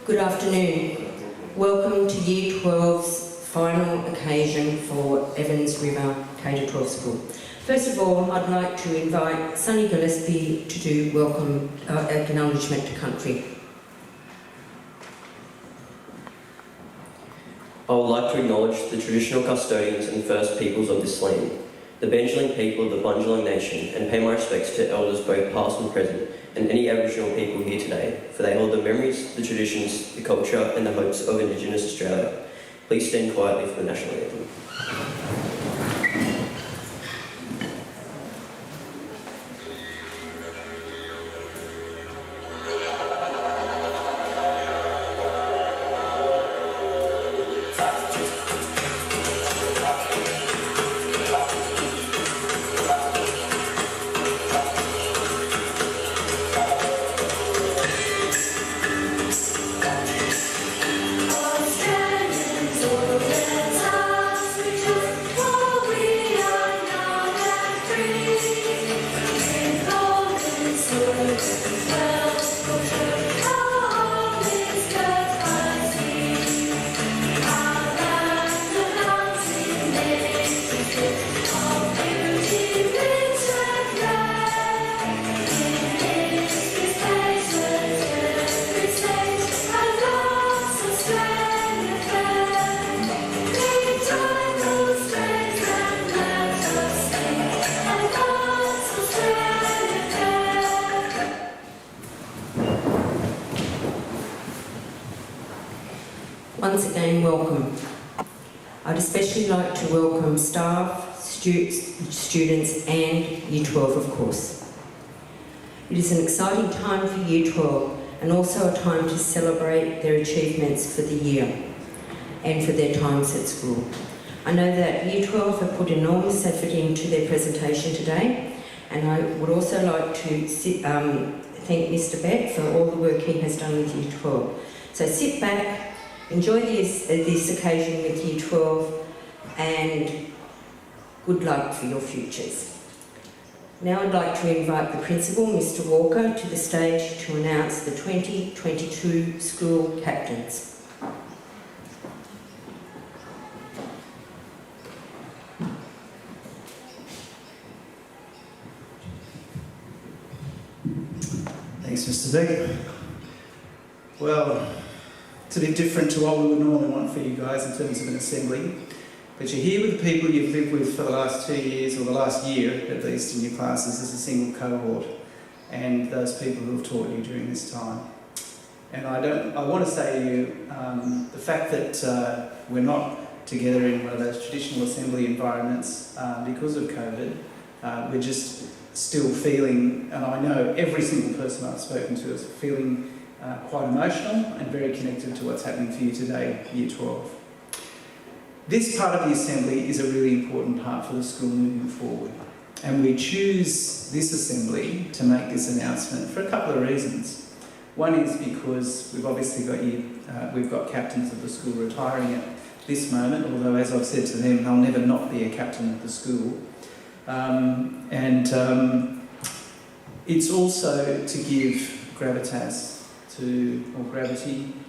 Good afternoon. Welcome to Year 12's final occasion for Evans River K-12 School. First of all, I'd like to invite Sonny Gillespie to do welcome acknowledgement to country. I would like to acknowledge the traditional custodians and First Peoples of this land, the Bundjalung people of the Bundjalung Nation, and pay my respects to elders both past and present, and any Aboriginal people here today, for they hold the memories, the traditions, the culture and the hopes of Indigenous Australia. Please stand quietly for the National Anthem. Once again, welcome. I'd especially like to welcome staff, students and Year 12, of course. It is an exciting time for Year 12 and also a time to celebrate their achievements for the year and for their times at school. I know that Year 12 have put enormous effort into their presentation today, and I would also like to thank Mr. Beck for all the work he has done with Year 12. So sit back, enjoy this occasion with Year 12, and good luck for your futures. Now I'd like to invite the Principal, Mr. Walker, to the stage to announce the 2022 school captains. Thanks, Mr. Beck. Well, it's a bit different to what we would normally want for you guys in terms of an assembly, but you're here with the people you've lived with for the last 2 years, or the last year at least, in your classes as a single cohort, and those people who have taught you during this time. And I want to say to you, the fact that we're not together in one of those traditional assembly environments because of COVID, we're just still feeling, and I know every single person I've spoken to is feeling quite emotional and very connected to what's happening for you today, Year 12. This part of the assembly is a really important part for the school moving forward, and we choose this assembly to make this announcement for a couple of reasons. One is because we've obviously got captains of the school retiring at this moment, although as I've said to them, they'll never not be a captain of the school. It's also to give gravity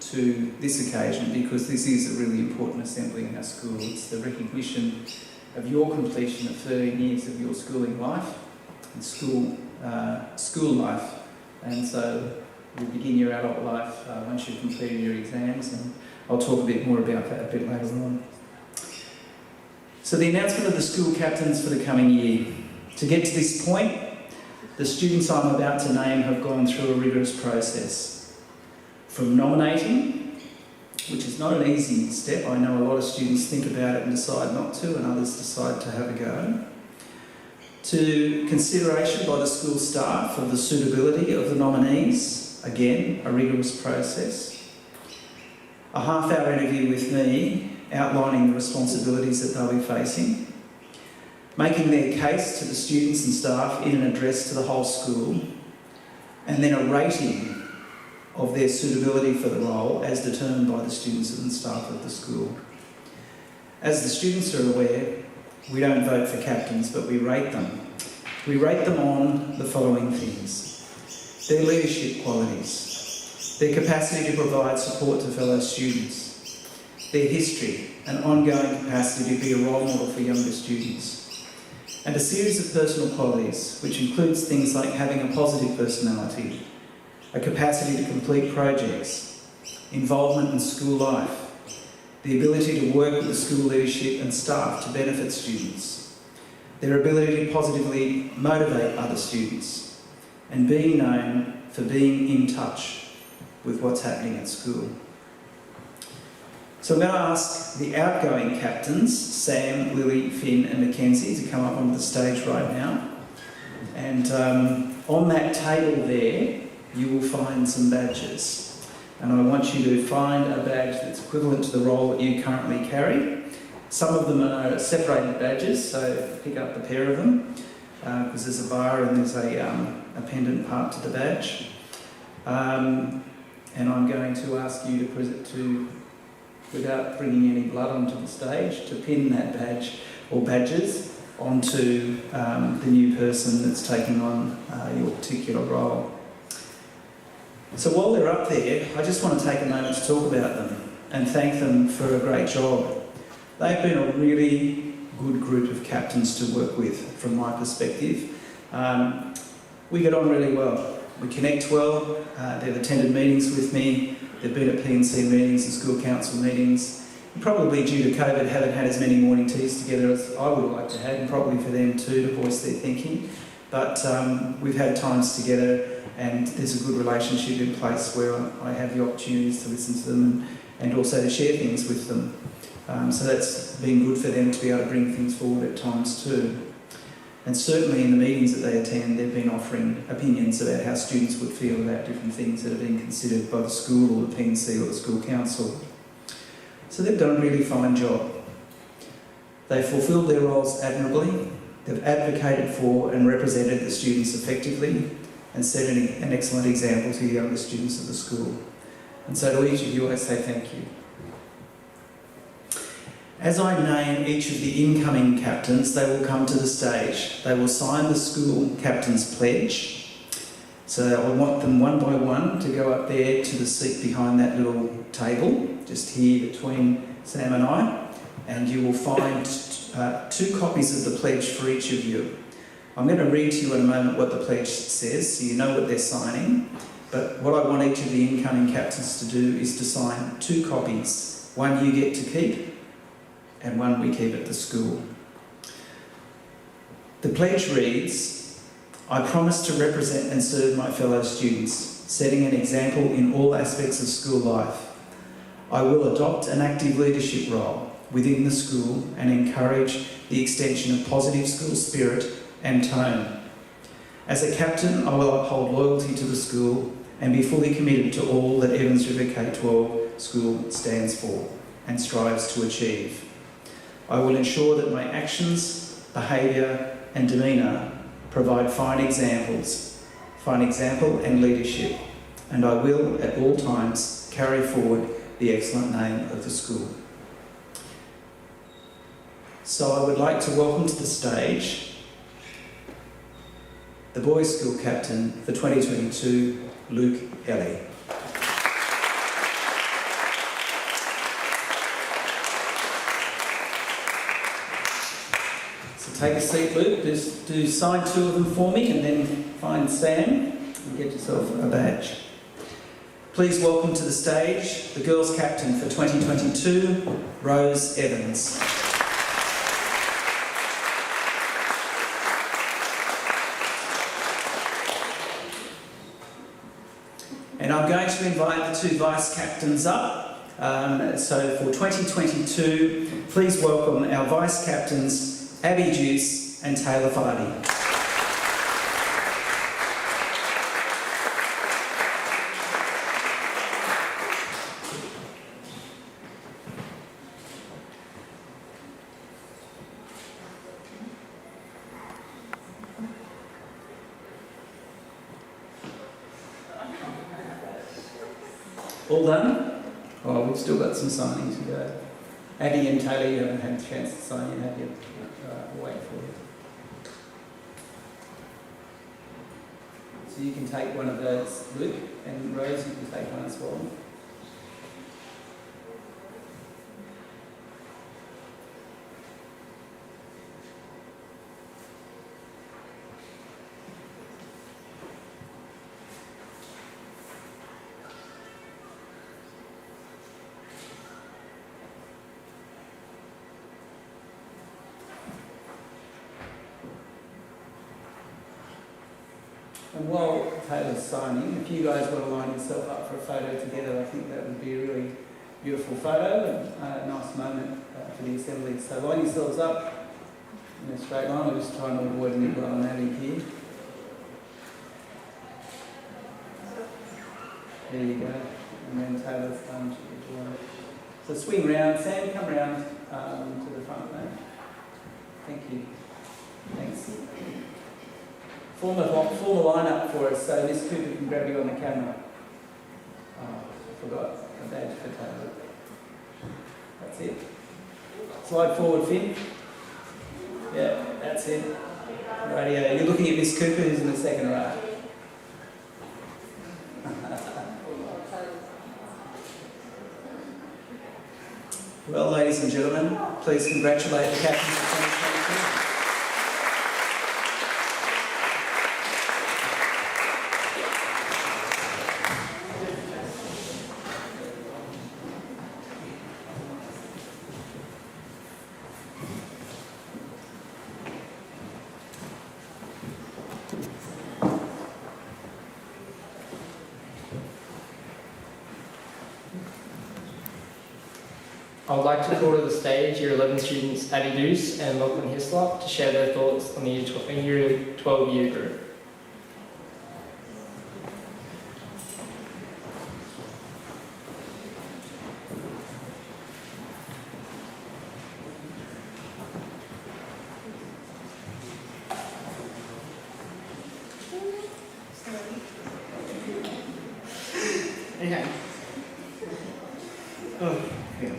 to this occasion, because this is a really important assembly in our school. It's the recognition of your completion of 13 years of your schooling life and school life. And so you'll begin your adult life once you've completed your exams, and I'll talk a bit more about that a bit later on. So the announcement of the school captains for the coming year. To get to this point, the students I'm about to name have gone through a rigorous process. From nominating, which is not an easy step. I know a lot of students think about it and decide not to, and others decide to have a go. To consideration by the school staff of the suitability of the nominees, again, a rigorous process. A half-hour interview with me outlining the responsibilities that they'll be facing. Making their case to the students and staff in an address to the whole school, and then a rating of their suitability for the role as determined by the students and staff of the school. As the students are aware, we don't vote for captains, but we rate them. We rate them on the following things: their leadership qualities, their capacity to provide support to fellow students, their history and ongoing capacity to be a role model for younger students, and a series of personal qualities, which includes things like having a positive personality, a capacity to complete projects, involvement in school life, the ability to work with the school leadership and staff to benefit students, their ability to positively motivate other students, and being known for being in touch with what's happening at school. So I'm going to ask the outgoing captains, Sam, Lily, Finn and Mackenzie, to come up onto the stage right now. And on that table there, you will find some badges. And I want you to find a badge that's equivalent to the role that you currently carry. Some of them are separated badges, so pick up a pair of them, because there's a bar and there's a pendant part to the badge. And I'm going to ask you to without bringing any blood onto the stage, to pin that badge or badges onto the new person that's taking on your particular role. So while they're up there, I just want to take a moment to talk about them and thank them for a great job. They've been a really good group of captains to work with, from my perspective. We get on really well. We connect well. They've attended meetings with me. They've been at P&C meetings and school council meetings. And probably due to COVID, haven't had as many morning teas together as I would like to have, and probably for them too to voice their thinking. But we've had times together, and there's a good relationship in place where I have the opportunities to listen to them and also to share things with them. So that's been good for them to be able to bring things forward at times too. And certainly in the meetings that they attend, they've been offering opinions about how students would feel about different things that are being considered by the school or the P&C or the school council. So they've done a really fine job. They've fulfilled their roles admirably. They've advocated for and represented the students effectively and set an excellent example to the younger students of the school. And so to each of you, I say thank you. As I name each of the incoming captains, they will come to the stage. They will sign the school captain's pledge. So I want them one by one to go up there to the seat behind that little table, just here between Sam and I, and you will find 2 copies of the pledge for each of you. I'm going to read to you in a moment what the pledge says, so you know what they're signing. But what I want each of the incoming captains to do is to sign 2 copies. One you get to keep, and one we keep at the school. The pledge reads, I promise to represent and serve my fellow students, setting an example in all aspects of school life. I will adopt an active leadership role within the school and encourage the extension of positive school spirit and tone. As a captain, I will uphold loyalty to the school and be fully committed to all that Evans River K-12 School stands for and strives to achieve. I will ensure that my actions, behaviour and demeanour provide fine example and leadership, and I will at all times carry forward the excellent name of the school. So I would like to welcome to the stage the boys' school captain for 2022, Luke Ellie. So take a seat, Luke. Just do sign two of them for me and then find Sam and get yourself a badge. Please welcome to the stage the girls' captain for 2022, Rose Evans. And I'm going to invite the two vice captains up. So for 2022, please welcome our vice captains, Abby Juice and Taylor Vardy. All done? Oh, we've still got some signing to go. Abby and Taylor, you haven't had a chance to sign in, have you? We'll wait for you. So you can take one of those, Luke, and Rose, you can take one as well. And while Taylor's signing, if you guys want to line yourself up for a photo together, I think that would be a really beautiful photo and a nice moment for the assembly. So line yourselves up in a straight line. We're just trying to avoid any problematic here. There you go. And then Taylor's done. So swing round. Sam, come round to the front there. Thank you. Thanks. Form a line-up for us so Miss Cooper can grab you on the camera. Oh, I forgot a badge for Taylor. That's it. Slide forward, Finn. Yeah, that's it. Radio. You're looking at Miss Cooper, who's in the second row. Well, ladies and gentlemen, please congratulate the captains of 2022. I would like to call to the stage Year 11 students Addie Deuce and Lachlan Hislop to share their thoughts on the Year 12 year group. Okay. Oh, yeah.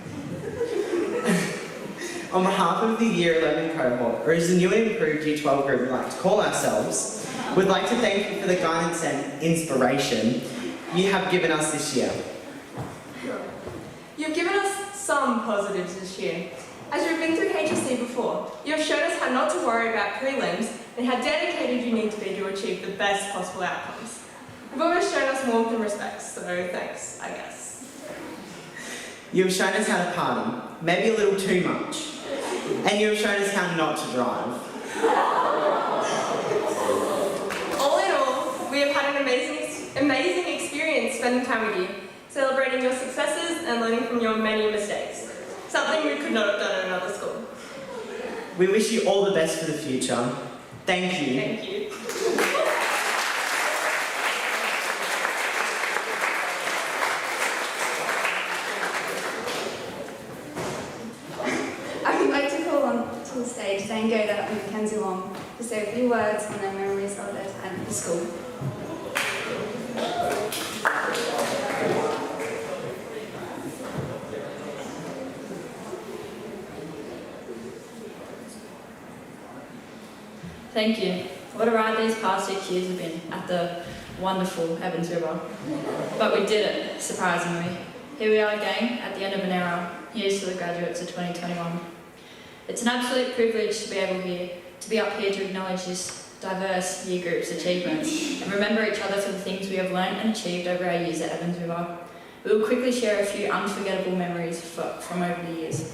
On behalf of the Year 11 cohort, or as the new and improved Year 12 group we like to call ourselves, we'd like to thank you for the guidance and inspiration you have given us this year. You've given us some positives this year. As you've been through HSC before, you have shown us how not to worry about prelims and how dedicated you need to be to achieve the best possible outcomes. You've always shown us warmth and respect, so thanks, I guess. You have shown us how to party, maybe a little too much, and you have shown us how not to drive. All in all, we have had an amazing experience spending time with you, celebrating your successes and learning from your many mistakes. Something we could not have done in another school. We wish you all the best for the future. Thank you. Thank you. I would like to call on to the stage Zane Goda and Mackenzie Long to say a few words on their memories of their time at the school. Thank you for What a ride these past 6 years have been at the wonderful Evans River. But we did it, surprisingly. Here we are again, at the end of an era. Here's to the graduates of 2021. It's an absolute privilege to be up here to acknowledge this diverse year group's achievements and remember each other for the things we have learned and achieved over our years at Evans River. We will quickly share a few unforgettable memories from over the years.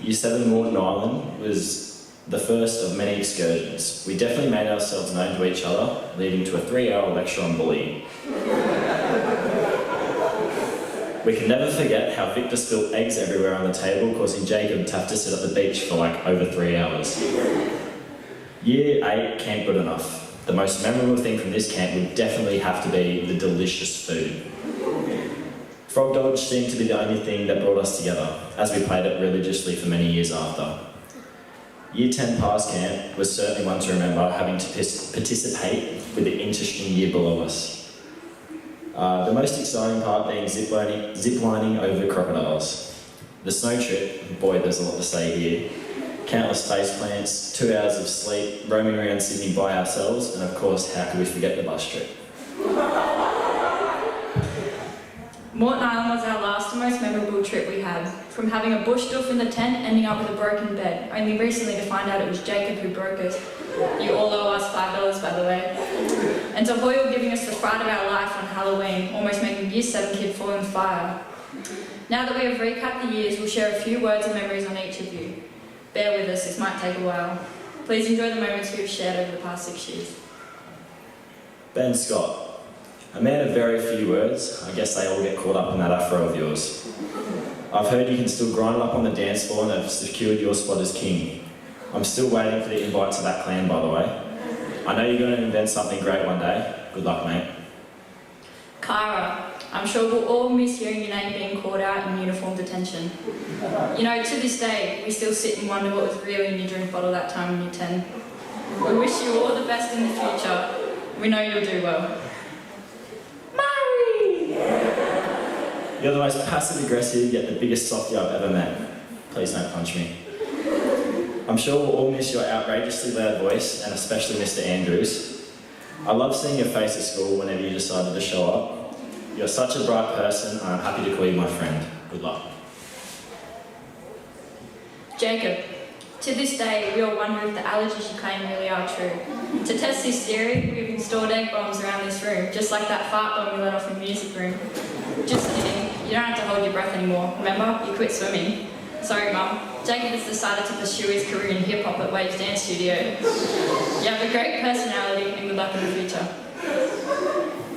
Year 7 Morton Island was the first of many excursions. We definitely made ourselves known to each other, leading to a 3-hour lecture on bullying. We can never forget how Victor spilled eggs everywhere on the table, causing Jacob to have to sit at the beach for like over 3 hours. Year 8, Camp Good Enough. The most memorable thing from this camp would definitely have to be the delicious food. Frog Dodge seemed to be the only thing that brought us together, as we played it religiously for many years after. Year 10 Pass Camp was certainly one to remember, having to participate with the interesting year below us. The most exciting part being ziplining over crocodiles. The snow trip, boy, there's a lot to say here. Countless face plants, 2 hours of sleep, roaming around Sydney by ourselves, and of course, how could we forget the bus trip? Morton Island was our last and most memorable trip we had. From having a bush doof in the tent, ending up with a broken bed, only recently to find out it was Jacob who broke it. You all owe us $5, by the way. And to Hoyle giving us the fright of our life on Halloween, almost making a Year 7 kid fall in the fire. Now that we have recapped the years, we'll share a few words and memories on each of you. Bear with us, this might take a while. Please enjoy the moments we've shared over the past 6 years. Ben Scott, a man of very few words. I guess they all get caught up in that afro of yours. I've heard you can still grind up on the dance floor and have secured your spot as king. I'm still waiting for the invite to that clan, by the way. I know you're going to invent something great one day. Good luck, mate. Kyra, I'm sure we'll all miss hearing your name being called out in uniform detention. You know, to this day, we still sit and wonder what was really in your drink bottle that time in Year 10. We wish you all the best in the future. We know you'll do well. Murray! You're the most passive-aggressive, yet the biggest softie I've ever met. Please don't punch me. I'm sure we'll all miss your outrageously loud voice, and especially Mr. Andrews. I love seeing your face at school whenever you decided to show up. You're such a bright person, and I'm happy to call you my friend. Good luck. Jacob, to this day, we all wonder if the allergies you claim really are true. To test this theory, we've installed egg bombs around this room, just like that fart bomb you let off in the music room. Just kidding, you don't have to hold your breath anymore. Remember, you quit swimming. Sorry, Mum. Jacob has decided to pursue his career in hip-hop at Waves Dance Studio. You have a great personality and good luck in the future.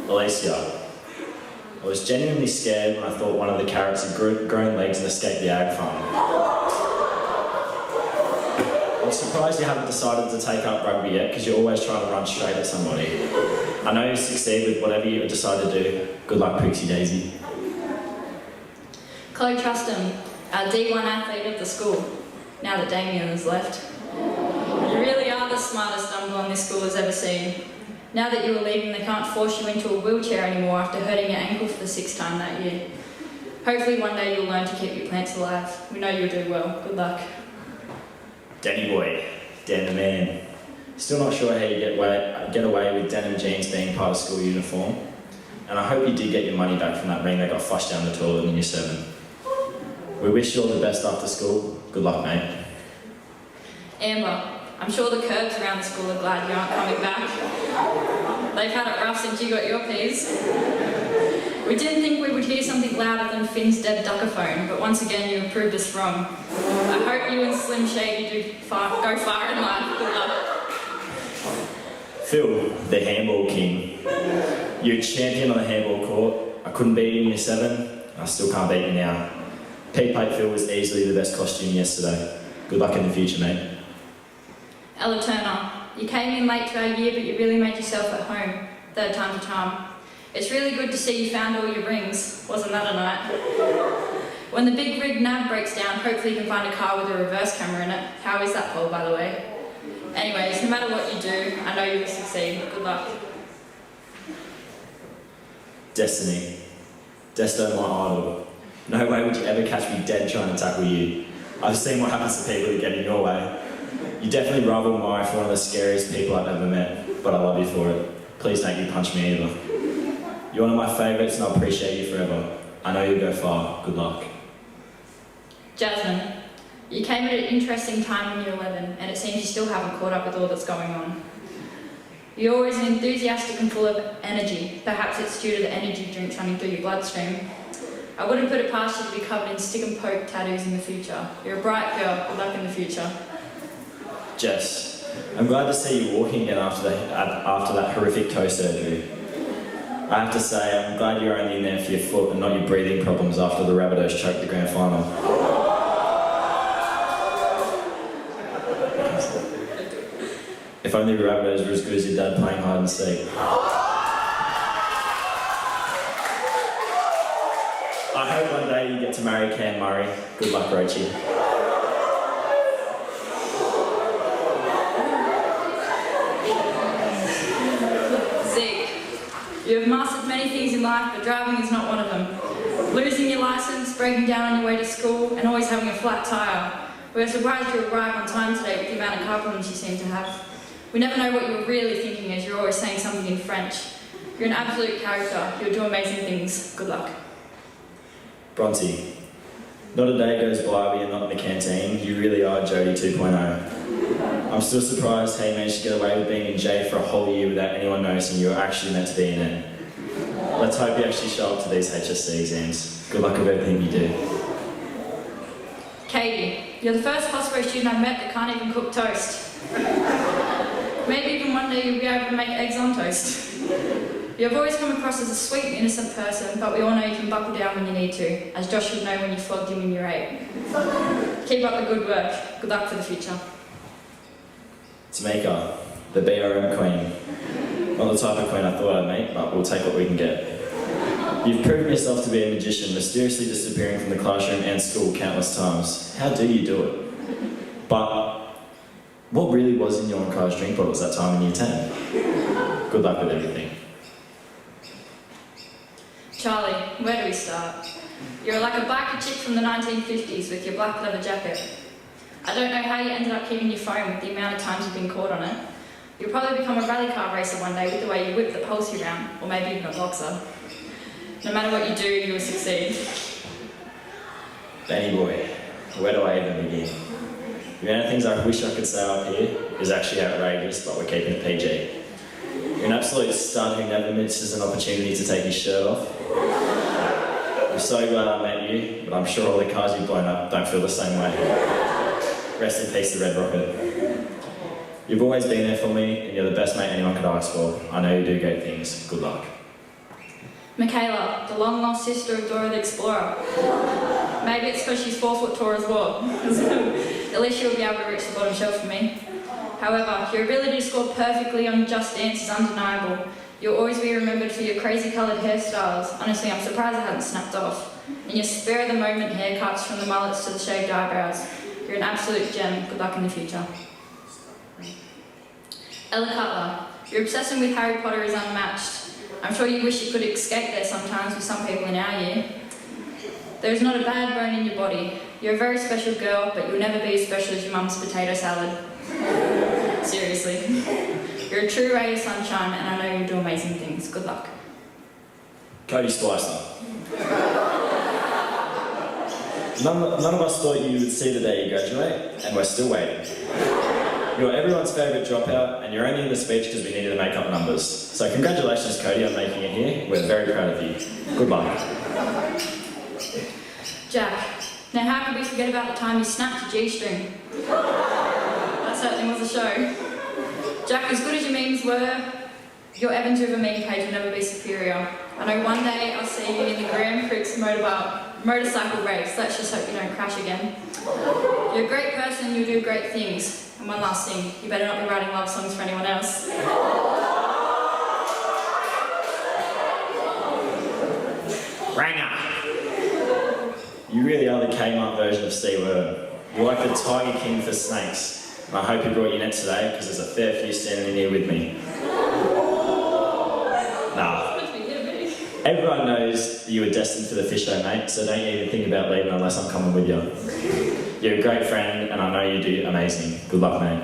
Alicia, I was genuinely scared when I thought one of the carrots had grown legs and escaped the ag farm. I'm surprised you haven't decided to take up rugby yet, because you're always trying to run straight at somebody. I know you'll succeed with whatever you decide to do. Good luck, Pixie Daisy. Chloe Truston, our D1 athlete of the school, now that Damien has left. You really are the smartest dumbbell this school has ever seen. Now that you are leaving, they can't force you into a wheelchair anymore after hurting your ankle for the 6th time that year. Hopefully one day you'll learn to keep your plants alive. We know you'll do well. Good luck. Danny boy, Dan the man. Still not sure how you get away with denim jeans being part of school uniform. And I hope you did get your money back from that ring that got flushed down the toilet in Year 7. We wish you all the best after school. Good luck, mate. Amber, I'm sure the curbs around the school are glad you aren't coming back. They've had it rough since you got your P's. We didn't think we would hear something louder than Finn's dead duckaphone, but once again you proved us wrong. I hope you and Slim Shady go far in life. Good luck. Phil, the handball king. You're a champion on the handball court. I couldn't beat you in Year 7. I still can't beat you now. P-Plate Phil was easily the best costume yesterday. Good luck in the future, mate. Ella Turner, you came in late to our year, but you really made yourself at home. 3rd time's a charm. It's really good to see you found all your rings. Wasn't that a night? When the big rig nav breaks down, hopefully you can find a car with a reverse camera in it. How is that pole, by the way? Anyways, no matter what you do, I know you will succeed. Good luck. Destiny. Desto, my idol. No way would you ever catch me dead trying to tackle you. I've seen what happens to people who get in your way. You definitely rival Mari for one of the scariest people I've ever met, but I love you for it. Please don't you punch me either. You're one of my favourites and I'll appreciate you forever. I know you'll go far. Good luck. Jasmine, you came at an interesting time in Year 11, and it seems you still haven't caught up with all that's going on. You're always enthusiastic and full of energy. Perhaps it's due to the energy drinks running through your bloodstream. I wouldn't put it past you to be covered in stick and poke tattoos in the future. You're a bright girl. Good luck in the future. Jess, I'm glad to see you walking again after that horrific toe surgery. I have to say, I'm glad you're only in there for your foot and not your breathing problems after the Rabbitohs choked the grand final. If only the Rabbitohs were as good as your dad playing hide and seek. I hope one day you get to marry Cam Murray. Good luck, Roachie. Zeke, you have mastered many things in life, but driving is not one of them. Losing your license, breaking down on your way to school, and always having a flat tyre. We are surprised you arrived on time today with the amount of car problems you seem to have. We never know what you're really thinking as you're always saying something in French. You're an absolute character. You'll do amazing things. Good luck. Bronte, not a day goes by where you're not in the canteen. You really are Jodie 2.0. I'm still surprised how you managed to get away with being in J for a whole year without anyone noticing you were actually meant to be in it. Let's hope you actually show up to these HSC exams. Good luck with everything you do. Katie, you're the first Hospo student I've met that can't even cook toast. Maybe even one day you'll be able to make eggs on toast. You've always come across as a sweet and innocent person, but we all know you can buckle down when you need to, as Josh would know when you flogged him in year 8. Keep up the good work. Good luck for the future. Tamika, the BRM queen. Not the type of queen I thought I'd meet, but we'll take what we can get. You've proven yourself to be a magician, mysteriously disappearing from the classroom and school countless times. How do you do it? But what really was in your encouraged drink bottles that time in year 10? Good luck with everything. Charlie, where do we start? You're like a biker chick from the 1950s with your black leather jacket. I don't know how you ended up keeping your phone with the amount of times you've been caught on it. You'll probably become a rally car racer one day with the way you whip the Pulsey round, or maybe even a boxer. No matter what you do, you will succeed. Danny boy, where do I even begin? The amount of things I wish I could say up here is actually outrageous, but we're keeping it PG. You're an absolute stud who never misses an opportunity to take his shirt off. I'm so glad I met you, but I'm sure all the cars you've blown up don't feel the same way. Rest in peace, the Red Rocket. You've always been there for me, and you're the best mate anyone could ask for. I know you do great things. Good luck. Michaela, the long-lost sister of Dora the Explorer. Maybe it's because she's 4 foot tall as well. At least she'll be able to reach the bottom shelf for me. However, your ability to score perfectly on Just Dance is undeniable. You'll always be remembered for your crazy coloured hairstyles. Honestly, I'm surprised I haven't snapped off. And your spare-of-the-moment haircuts from the mullets to the shaved eyebrows. You're an absolute gem. Good luck in the future. Ella Cutler, your obsession with Harry Potter is unmatched. I'm sure you wish you could escape there sometimes with some people in our year. There is not a bad bone in your body. You're a very special girl, but you'll never be as special as your mum's potato salad. Seriously. You're a true ray of sunshine, and I know you'll do amazing things. Good luck. Cody Spicer. None of us thought you would see the day you graduate, and we're still waiting. You're everyone's favourite dropout, and you're only in the speech because we needed to make up numbers. So congratulations, Cody, on making it here. We're very proud of you. Good luck. Jack, now how could we forget about the time you snapped your G-string? That certainly was a show. Jack, as good as your memes were, your Evans River meme page will never be superior. I know one day I'll see you in the Grand Prix motorcycle race. Let's just hope you don't crash again. You're a great person and you'll do great things. And one last thing, you better not be writing love songs for anyone else. Ranger! You really are the Kmart version of Steve Irwin. You're like the Tiger King for snakes. And I hope you brought your net today, because there's a fair few standing in here with me. Nah. Everyone knows you were destined for the fish show, mate, so don't even think about leaving unless I'm coming with you. You're a great friend, and I know you do amazing. Good luck, mate.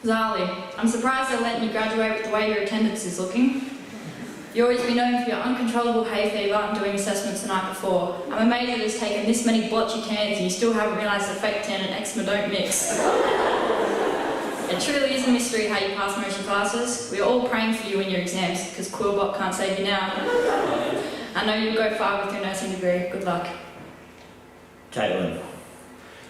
Zali, I'm surprised they're letting you graduate with the way your attendance is looking. You've always been known for your uncontrollable hay fever and doing assessments the night before. I'm amazed that it's taken this many blotchy tans and you still haven't realised that fake tan and eczema don't mix. It truly is a mystery how you pass most of your classes. We're all praying for you in your exams because Quillbot can't save you now. I know you'll go far with your nursing degree. Good luck. Caitlin,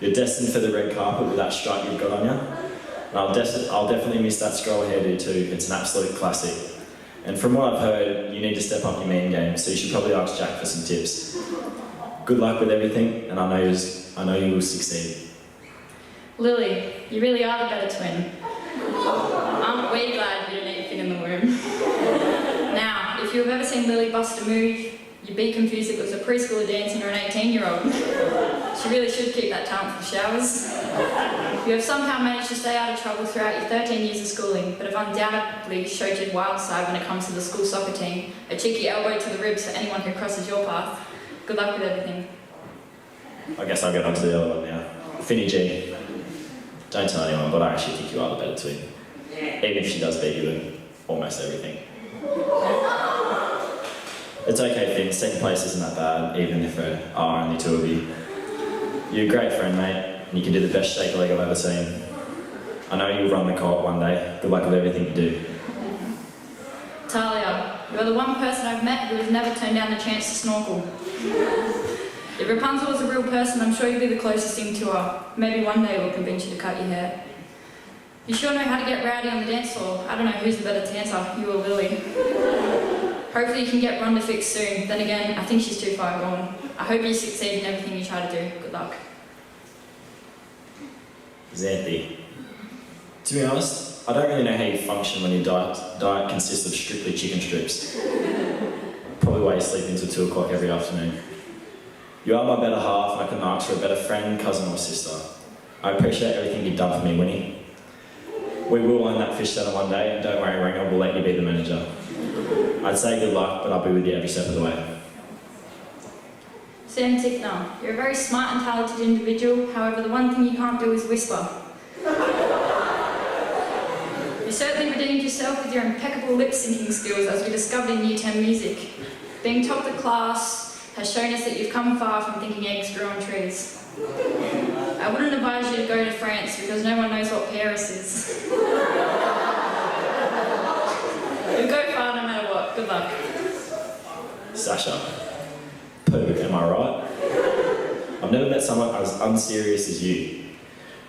you're destined for the red carpet with that stripe you've got on you. And I'll definitely miss that scroll hairdo too. It's an absolute classic. And from what I've heard, you need to step up your meme game, so you should probably ask Jack for some tips. Good luck with everything, and I know you will succeed. Lily, you really are the better twin. Aren't we glad you didn't eat fit in the womb? Now, if you've ever seen Lily bust a move, you'd be confused if it was a preschooler dancing or an 18-year-old. She really should keep that talent for showers. You have somehow managed to stay out of trouble throughout your 13 years of schooling, but have undoubtedly showed your wild side when it comes to the school soccer team. A cheeky elbow to the ribs for anyone who crosses your path. Good luck with everything. I guess I'll get on to the other one now. Finny G. Don't tell anyone, but I actually think you are the better twin. Even if she does beat you in almost everything. It's okay, Finn. Second place isn't that bad, even if there are only two of you. You're a great friend, mate, and you can do the best shake leg I've ever seen. I know you'll run the co-op one day. Good luck with everything you do. Talia, you're the one person I've met who has never turned down the chance to snorkel. If Rapunzel was a real person, I'm sure you'd be the closest thing to her. Maybe one day we'll convince you to cut your hair. You sure know how to get rowdy on the dance floor. I don't know who's the better dancer, you or Lily. Hopefully you can get Rhonda fixed soon. Then again, I think she's too far gone. I hope you succeed in everything you try to do. Good luck. Xanthi. To be honest, I don't really know how you function when your diet consists of strictly chicken strips. Probably why you sleep until 2 o'clock every afternoon. You are my better half, and I couldn't ask for a better friend, cousin or sister. I appreciate everything you've done for me, Winnie. We will own that fish centre one day, and don't worry, Ranger, we'll let you be the manager. I'd say good luck, but I'll be with you every step of the way. Sam Tickner, you're a very smart and talented individual, however the one thing you can't do is whisper. You certainly redeemed yourself with your impeccable lip-syncing skills as we discovered in Year 10 music. Being top of the class has shown us that you've come far from thinking eggs grow on trees. I wouldn't advise you to go to France because no one knows what Paris is. You'll go far no matter what. Good luck. Sasha. Pooh, am I right? I've never met someone as unserious as you.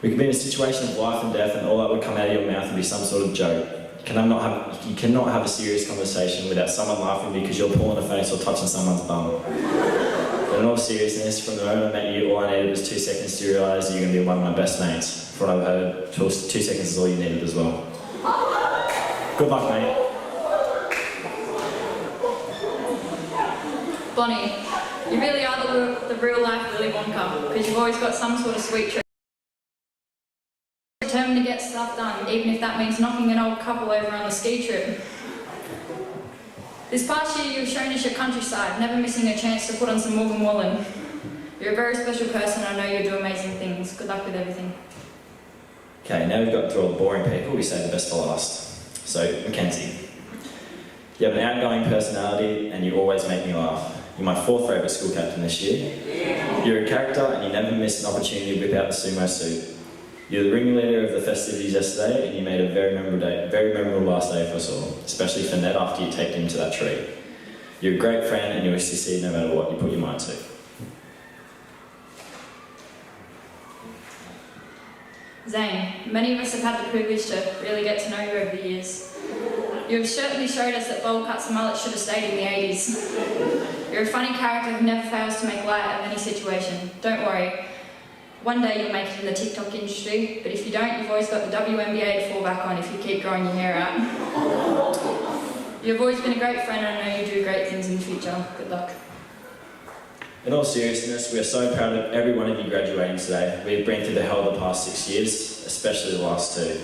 We could be in a situation of life and death and all that would come out of your mouth would be some sort of joke. You cannot have a serious conversation without someone laughing because you're pulling a face or touching someone's bum. But in all seriousness, from the moment I met you, all I needed was 2 seconds to realise that you're going to be one of my best mates. From what I've heard, 2 seconds is all you needed as well. Good luck, mate. Bonnie, you really are the real-life Willy Wonka because you've always got some sort of sweet treat. Determined to get stuff done, even if that means knocking an old couple over on a ski trip. This past year you've shown us your countryside, never missing a chance to put on some Morgan Wallen. You're a very special person, I know you do amazing things. Good luck with everything. Okay, now we've got through all the boring people, we save the best for last. So, Mackenzie. You have an outgoing personality and you always make me laugh. You're my 4th favourite school captain this year. You're a character and you never miss an opportunity to whip out the sumo suit. You're the ringleader of the festivities yesterday and you made a very memorable last day for us all, especially for Ned after you taped him to that tree. You're a great friend and you will succeed no matter what you put your mind to. Zane, many of us have had the privilege to really get to know you over the years. You have certainly showed us that bowl cuts and mullets should have stayed in the 80s. You're a funny character who never fails to make light of any situation. Don't worry. One day you'll make it in the TikTok industry, but if you don't, you've always got the WNBA to fall back on if you keep growing your hair out. You've always been a great friend and I know you do great things in the future. Good luck. In all seriousness, we are so proud of every one of you graduating today. We have been through the hell of the past 6 years, especially the last 2.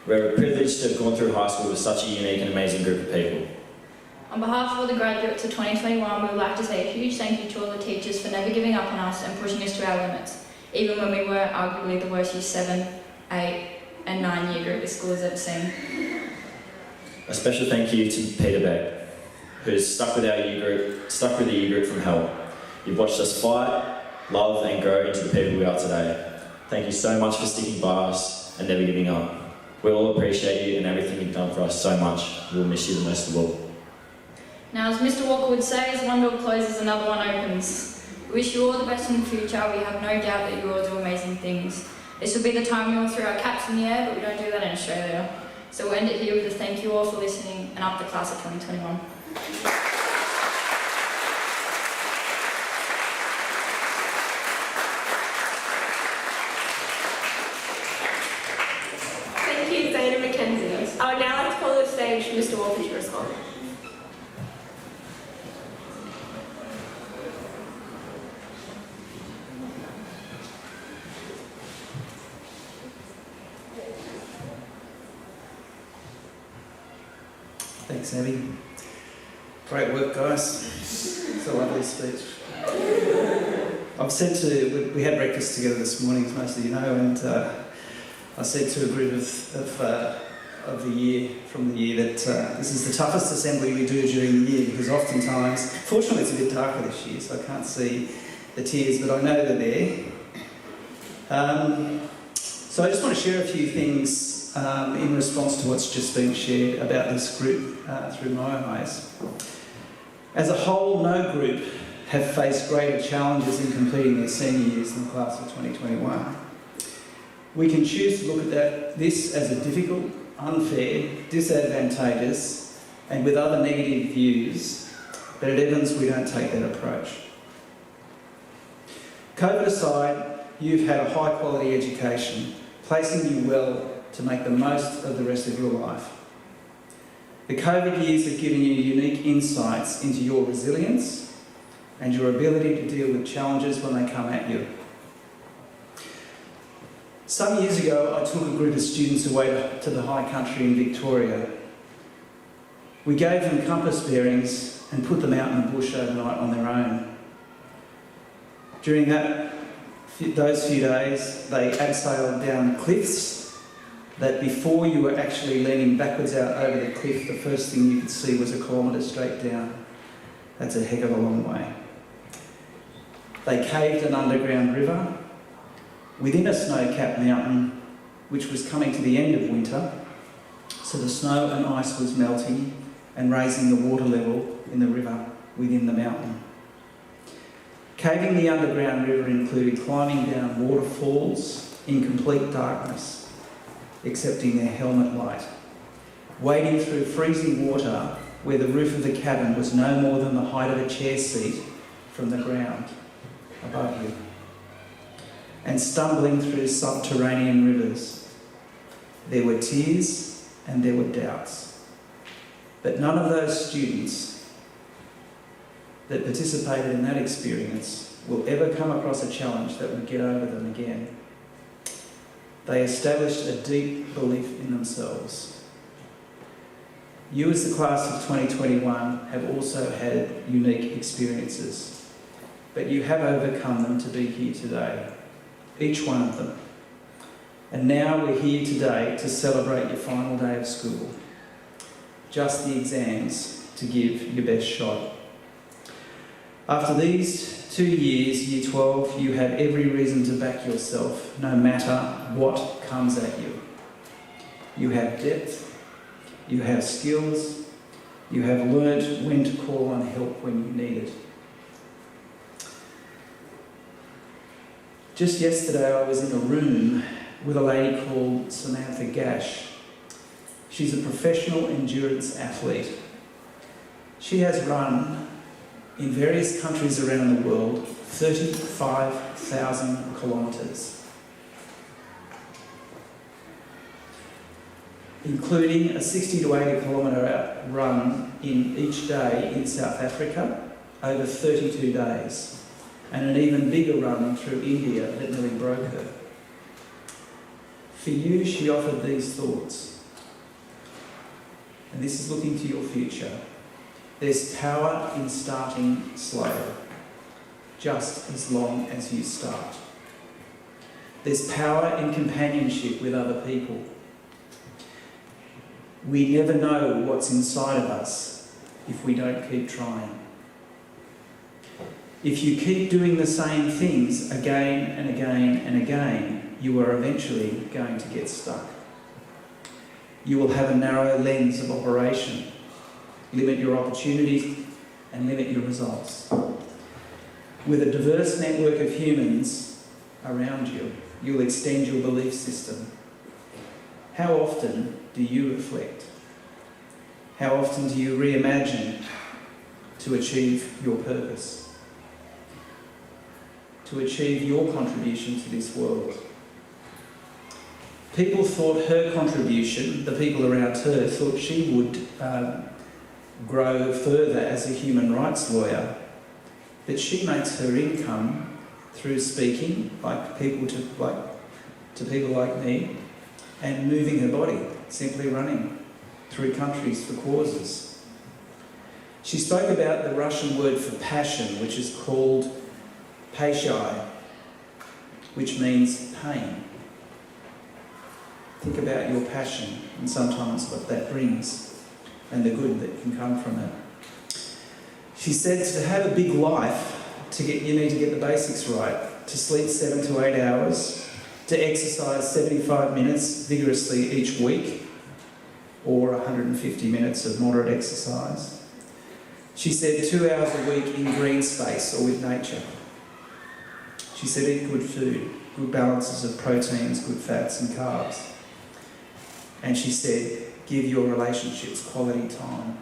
We're privileged to have gone through high school with such a unique and amazing group of people. On behalf of all the graduates of 2021, we would like to say a huge thank you to all the teachers for never giving up on us and pushing us to our limits, even when we were arguably the worst Year 7, 8 and 9 year group the school has ever seen. A special thank you to Peter Beck, who's stuck with the year group from hell. You've watched us fight, love and grow into the people we are today. Thank you so much for sticking by us and never giving up. We all appreciate you and everything you've done for us so much. We'll miss you the most of all. Now, as Mr. Walker would say, as one door closes, another one opens. We wish you all the best in the future. We have no doubt that you will do amazing things. This will be the time we all throw our caps in the air, but we don't do that in Australia. So we'll end it here with a thank you all for listening and up the class of 2021. Thank you, Zane and Mackenzie. I would now like to call to the stage Mr. Walker to respond. Thanks, Abby. Great work, guys. It's a lovely speech. We had breakfast together this morning, as most of you know, and I said to a group of the year that this is the toughest assembly we do during the year, because oftentimes, fortunately it's a bit darker this year, so I can't see the tears, but I know they're there. So I just want to share a few things in response to what's just been shared about this group through my eyes. As a whole, no group have faced greater challenges in completing their senior years than the class of 2021. We can choose to look at this as a difficult, unfair, disadvantageous, and with other negative views, but at Evans we don't take that approach. COVID aside, you've had a high quality education, placing you well to make the most of the rest of your life. The COVID years have given you unique insights into your resilience and your ability to deal with challenges when they come at you. Some years ago, I took a group of students away to the high country in Victoria. We gave them compass bearings and put them out in the bush overnight on their own. During those few days, they abseiled down cliffs that before you were actually leaning backwards out over the cliff, the first thing you could see was a kilometre straight down. That's a heck of a long way. They caved an underground river within a snow-capped mountain, which was coming to the end of winter, so the snow and ice was melting and raising the water level in the river within the mountain. Caving the underground river included climbing down waterfalls in complete darkness, accepting their helmet light, wading through freezing water where the roof of the cabin was no more than the height of a chair seat from the ground above you, and stumbling through subterranean rivers. There were tears and there were doubts, but none of those students that participated in that experience will ever come across a challenge that would get over them again. They established a deep belief in themselves. You as the class of 2021 have also had unique experiences, but you have overcome them to be here today, each one of them. And now we're here today to celebrate your final day of school. Just the exams to give your best shot. After these 2 years, Year 12, you have every reason to back yourself, no matter what comes at you. You have depth, you have skills, you have learnt when to call on help when you need it. Just yesterday I was in a room with a lady called Samantha Gash. She's a professional endurance athlete. She has run in various countries around the world 35,000 kilometres, including a 60 to 80 kilometre run in each day in South Africa over 32 days, and an even bigger run through India that nearly broke her. For you, she offered these thoughts, and this is looking to your future. There's power in starting slow, just as long as you start. There's power in companionship with other people. We never know what's inside of us if we don't keep trying. If you keep doing the same things again and again and again, you are eventually going to get stuck. You will have a narrow lens of operation, limit your opportunities and limit your results. With a diverse network of humans around you, you'll extend your belief system. How often do you reflect? How often do you reimagine to achieve your purpose? To achieve your contribution to this world? People thought her contribution, the people around her, thought she would grow further as a human rights lawyer, but she makes her income through speaking to people like me, and moving her body, simply running through countries for causes. She spoke about the Russian word for passion, which is called paishai, which means pain. Think about your passion and sometimes what that brings and the good that can come from it. She said to have a big life, you need to get the basics right. To sleep 7 to 8 hours, to exercise 75 minutes vigorously each week, or 150 minutes of moderate exercise. She said 2 hours a week in green space or with nature. She said eat good food, good balances of proteins, good fats and carbs. And she said give your relationships quality time.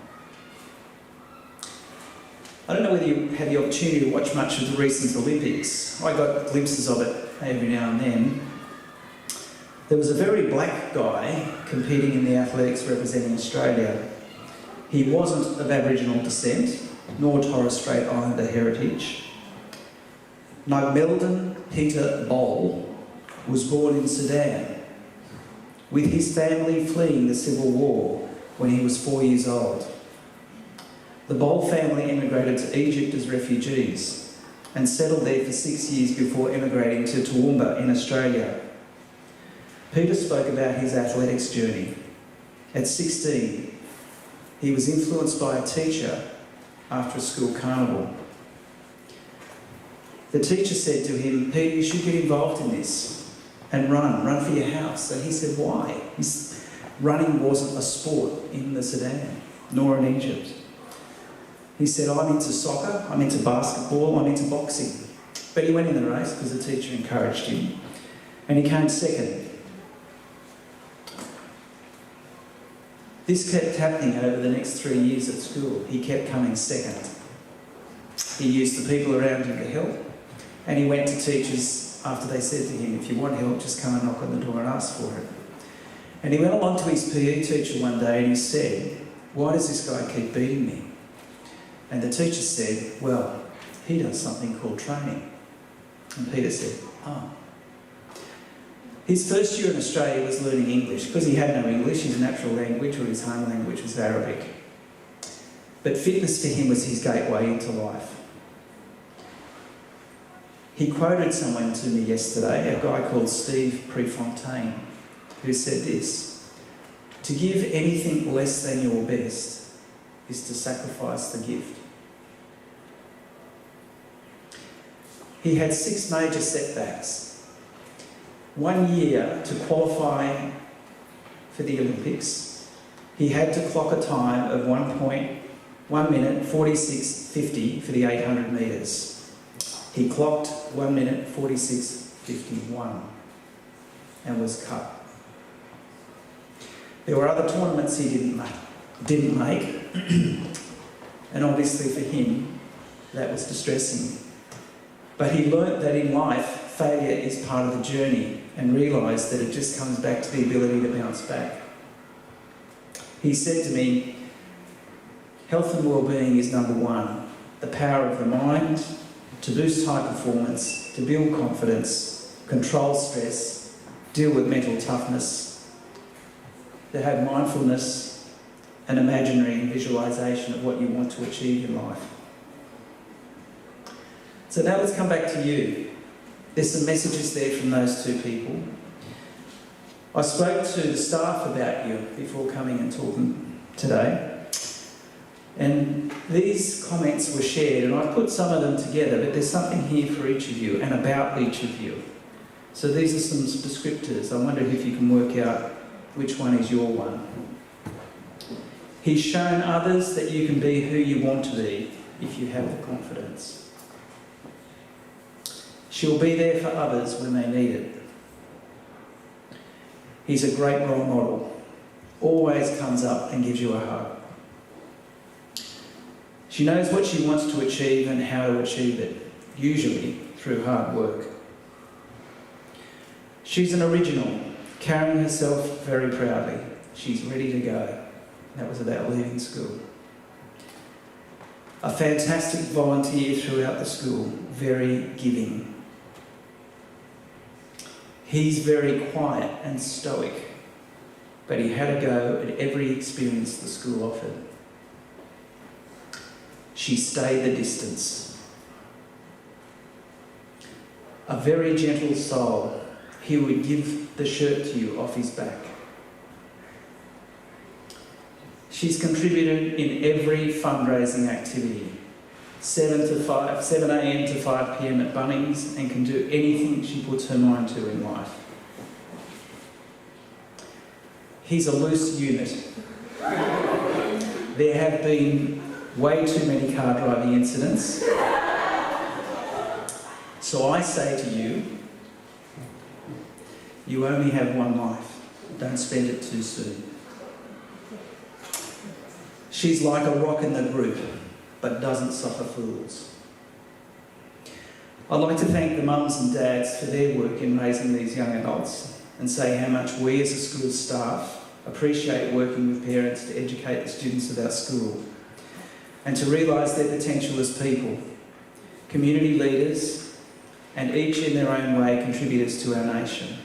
I don't know whether you had the opportunity to watch much of the recent Olympics. I got glimpses of it every now and then. There was a very black guy competing in the athletics representing Australia. He wasn't of Aboriginal descent, nor Torres Strait Islander heritage. Nagmeldon Peter Bol was born in Sudan, with his family fleeing the civil war when he was 4 years old. The Bol family emigrated to Egypt as refugees and settled there for 6 years before emigrating to Toowoomba in Australia. Peter spoke about his athletics journey. At 16, he was influenced by a teacher after a school carnival. The teacher said to him, Peter, you should get involved in this and run for your house. And he said, why? Running wasn't a sport in the Sudan, nor in Egypt. He said, I'm into soccer, I'm into basketball, I'm into boxing. But he went in the race because the teacher encouraged him. And he came second. This kept happening over the next 3 years at school. He kept coming second. He used the people around him to help. And he went to teachers after they said to him, if you want help, just come and knock on the door and ask for it. And he went along to his PE teacher one day and he said, why does this guy keep beating me? And the teacher said, well, he does something called training. And Peter said, oh. His first year in Australia was learning English. Because he had no English, his natural language or his home language was Arabic. But fitness for him was his gateway into life. He quoted someone to me yesterday, a guy called Steve Prefontaine, who said this, to give anything less than your best is to sacrifice the gift. He had 6 major setbacks. 1 year to qualify for the Olympics, he had to clock a time of 1 minute 46.50 for the 800 metres. He clocked 1 minute 46.51 and was cut. There were other tournaments he didn't make, and obviously for him that was distressing. But he learnt that in life failure is part of the journey and realised that it just comes back to the ability to bounce back. He said to me, health and well-being is number one. The power of the mind to boost high performance, to build confidence, control stress, deal with mental toughness, to have mindfulness, an imaginary visualisation of what you want to achieve in life. So now let's come back to you. There's some messages there from those two people. I spoke to the staff about you before coming and talking today. And these comments were shared, and I put some of them together, but there's something here for each of you and about each of you. So these are some descriptors. I wondered if you can work out which one is your one. He's shown others that you can be who you want to be if you have the confidence. She'll be there for others when they need it. He's a great role model. Always comes up and gives you a hug. She knows what she wants to achieve and how to achieve it, usually through hard work. She's an original, carrying herself very proudly. She's ready to go. That was about leaving school. A fantastic volunteer throughout the school, very giving. He's very quiet and stoic, but he had a go at every experience the school offered. She stayed the distance. A very gentle soul. He would give the shirt to you off his back. She's contributed in every fundraising activity. 7 a.m. to 5 p.m. at Bunnings, and can do anything she puts her mind to in life. He's a loose unit. There have been way too many car driving incidents. So I say to you, you only have one life. Don't spend it too soon. She's like a rock in the group, but doesn't suffer fools. I'd like to thank the mums and dads for their work in raising these young adults, and say how much we as a school staff appreciate working with parents to educate the students about school, and to realise their potential as people, community leaders, and each in their own way contributors to our nation.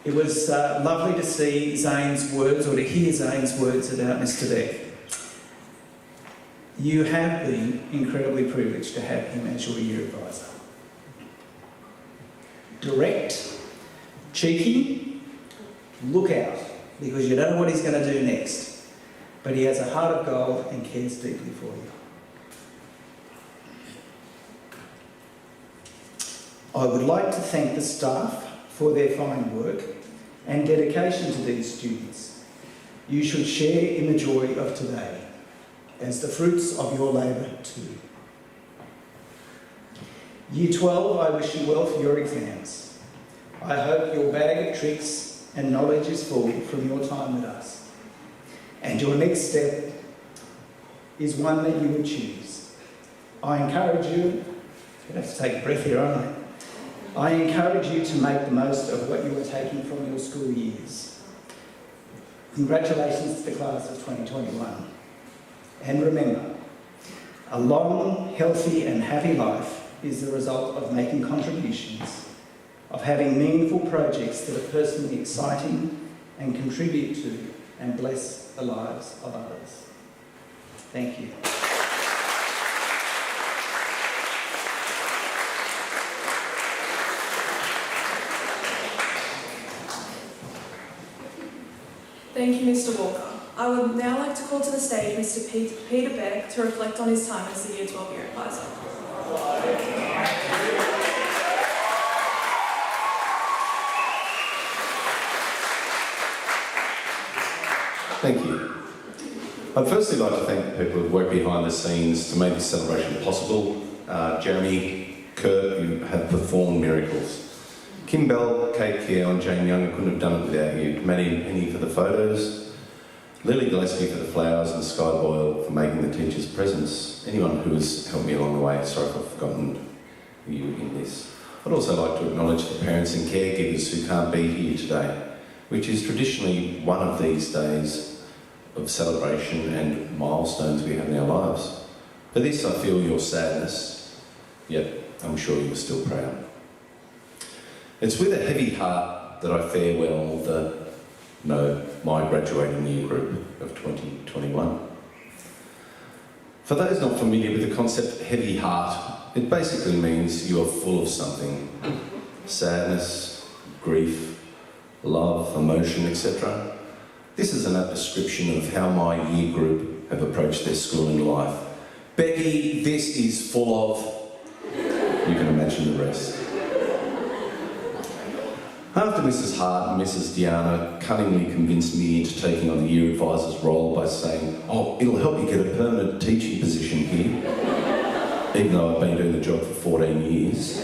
It was lovely to see Zane's words, or to hear Zane's words about Mr. Beck. You have been incredibly privileged to have him as your year advisor. Direct, cheeky, look out, because you don't know what he's going to do next. But he has a heart of gold and cares deeply for you. I would like to thank the staff for their fine work and dedication to these students. You should share in the joy of today as the fruits of your labour too. Year 12, I wish you well for your exams. I hope your bag of tricks and knowledge is full from your time with us. And your next step is one that you would choose. I encourage you, I'm going to have to take a breath here, aren't I? I encourage you to make the most of what you are taking from your school years. Congratulations to the class of 2021. And remember, a long, healthy and happy life is the result of making contributions, of having meaningful projects that are personally exciting and contribute to and bless the lives of others. Thank you. Thank you, Mr. Walker. I would now like to call to the stage Mr. Peter Beck to reflect on his time as the Year 12 Year Advisor. Thank you. I'd firstly like to thank the people who worked behind the scenes to make this celebration possible. Jeremy, Kurt, who have performed miracles. Kim Bell, Kate Keogh and Jane Young couldn't have done it without you. Maddie and Penny for the photos, Lily Gillespie for the flowers, and Sky Boyle for making the teachers' presents. Anyone who has helped me along the way, sorry if I've forgotten you in this. I'd also like to acknowledge the parents and caregivers who can't be here today, which is traditionally one of these days of celebration and milestones we have in our lives. For this, I feel your sadness, yet I'm sure you're still proud. It's with a heavy heart that I farewell the my graduating year group of 2021. For those not familiar with the concept heavy heart, it basically means you are full of something. Sadness, grief, love, emotion, etc. This is an apt description of how my year group have approached their schooling life. Becky, this is full of... You can imagine the rest. After Mrs. Hart and Mrs. Diana cunningly convinced me into taking on the year advisor's role by saying, "Oh, it'll help you get a permanent teaching position here," even though I've been doing the job for 14 years,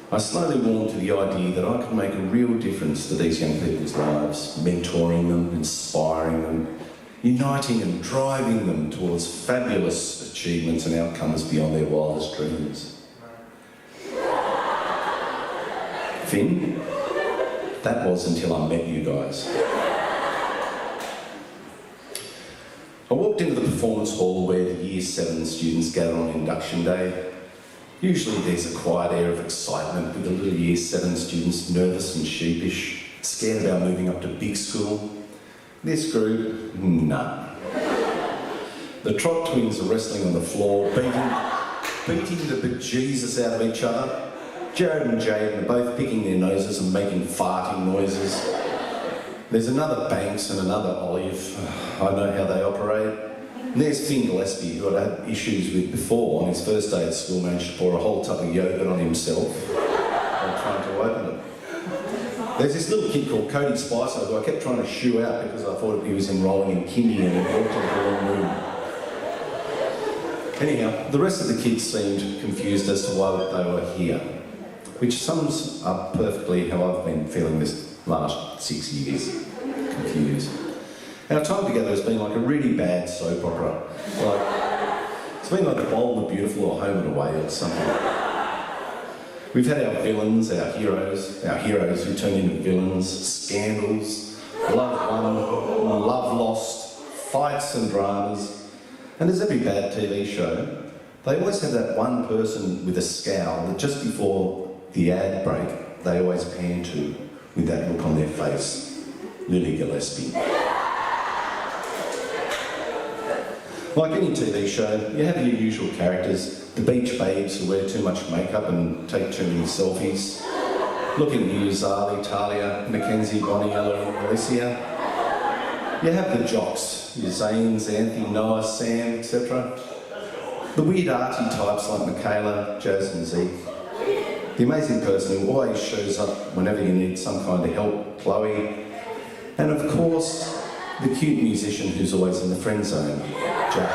I slowly warmed to the idea that I could make a real difference to these young people's lives, mentoring them, inspiring them, uniting and driving them towards fabulous achievements and outcomes beyond their wildest dreams. Finn, that was until I met you guys. I walked into the performance hall where the Year 7 students gather on induction day. Usually there's a quiet air of excitement with the little Year 7 students nervous and sheepish, scared about moving up to big school. This group, none. The Trot twins are wrestling on the floor, beating the bejesus out of each other. Jared and Jaden are both picking their noses and making farting noises. There's another Banks and another Olive. I know how they operate. And there's Finn Gillespie, who I'd had issues with before. On his first day at school, managed to pour a whole tub of yogurt on himself while trying to open it. There's this little kid called Cody Spicer, who I kept trying to shoo out because I thought he was enrolling in kindy and had walked into the wrong room. Anyhow, the rest of the kids seemed confused as to why they were here, which sums up perfectly how I've been feeling this last 6 years. Confused. Our time together has been like a really bad soap opera. It's been like The Bold and the Beautiful or Home and Away or something. We've had our villains, our heroes who turn into villains, scandals, love won, love lost, fights and dramas. And as every bad TV show, they always have that one person with a scowl that just before the ad break, they always pan to with that look on their face. Lily Gillespie. Like any TV show, you have your usual characters, the beach babes who wear too much makeup and take too many selfies. Look at you, Zali, Talia, Mackenzie, Bonnie, Ella, and Alicia. You have the jocks, your Zanes, Anthony, Noah, Sam, etc. The weird arty types like Michaela, Jazz and Zeke. The amazing person who always shows up whenever you need some kind of help, Chloe. And of course, the cute musician who's always in the friend zone, Jack.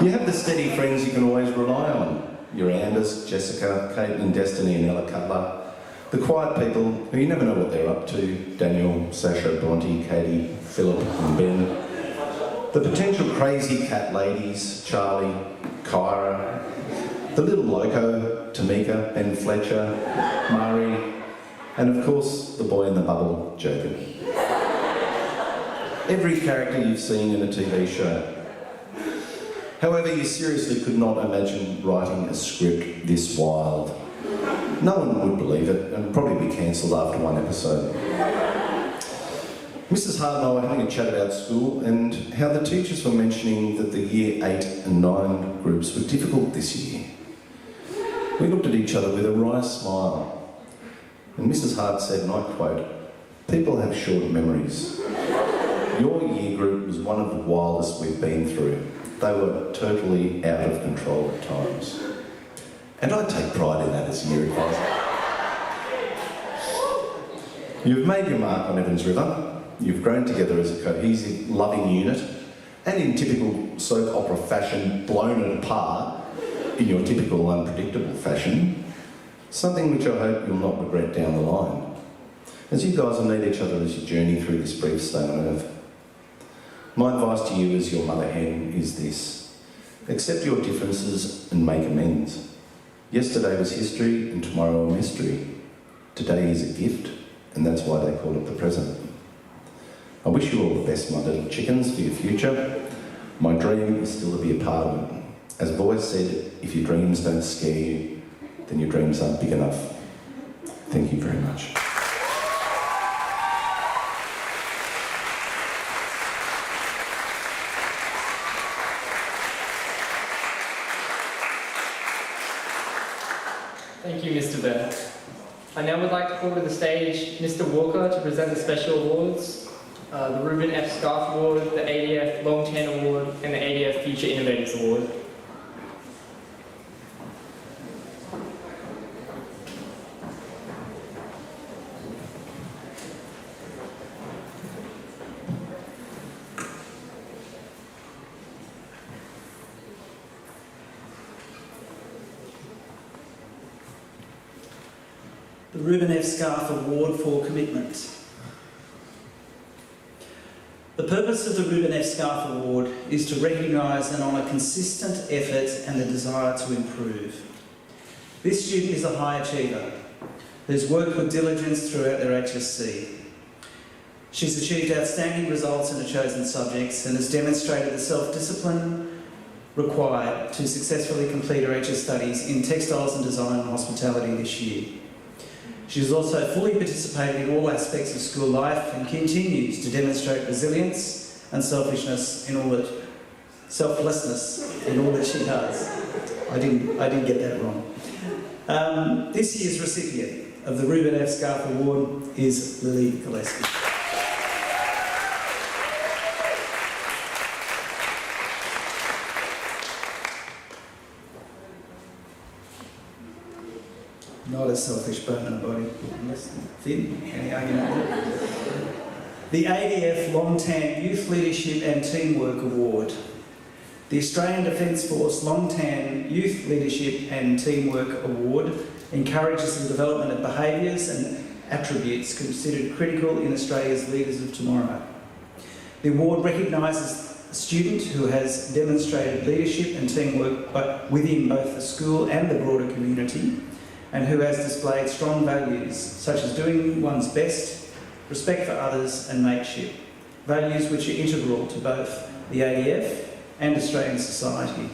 You have the steady friends you can always rely on. Your Anders, Jessica, Caitlin, Destiny and Ella Cutler. The quiet people who you never know what they're up to, Daniel, Sasha, Bronte, Katie, Philip and Ben. The potential crazy cat ladies, Charlie, Kyra. The little loco, Tamika, Ben Fletcher, Mari. And of course, the boy in the bubble, Jacob. Every character you've seen in a TV show. However, you seriously could not imagine writing a script this wild. No one would believe it and probably be cancelled after one episode. Mrs. Hart and I were having a chat about school and how the teachers were mentioning that the Year 8 and 9 groups were difficult this year. We looked at each other with a wry smile and Mrs. Hart said, and I quote, "People have short memories. Your year group was one of the wildest we've been through. They were totally out of control at times." And I take pride in that as year advisor. You've made your mark on Evans River. You've grown together as a cohesive, loving unit, and in typical soap opera fashion, blown it apart in your typical unpredictable fashion, something which I hope you'll not regret down the line, as you guys will need each other as you journey through this brief stay on earth. My advice to you as your mother hen is this: accept your differences and make amends. Yesterday was history and tomorrow a mystery. Today is a gift, and that's why they call it the present. I wish you all the best, my little chickens, for your future. My dream is still to be a part of it. As I've always said, if your dreams don't scare you, then your dreams aren't big enough. Thank you very much. Thank you, Mr. Bennett. I now would like to call to the stage Mr. Walker to present the special awards, the Reuben F. Scarf Award, the ADF Long Tan Award, and the ADF Future Innovators Award. The Reuben F. Scarf Award for Commitment. The purpose of the Reuben F. Scarf Award is to recognise and honour consistent effort and the desire to improve. This student is a high achiever who's worked with diligence throughout their HSC. She's achieved outstanding results in her chosen subjects and has demonstrated the self-discipline required to successfully complete her HS studies in textiles and design and hospitality this year. She has also fully participated in all aspects of school life and continues to demonstrate resilience and selflessness in all that she does. I didn't get that wrong. This year's recipient of the Reuben F. Scarf Award is Lily Gillespie. Not a selfish bone in the body. Thin, any argument there? The ADF Long Tan Youth Leadership and Teamwork Award. The Australian Defence Force Long Tan Youth Leadership and Teamwork Award encourages the development of behaviours and attributes considered critical in Australia's leaders of tomorrow. The award recognises a student who has demonstrated leadership and teamwork within both the school and the broader community, and who has displayed strong values such as doing one's best, respect for others and mateship, values which are integral to both the ADF and Australian society.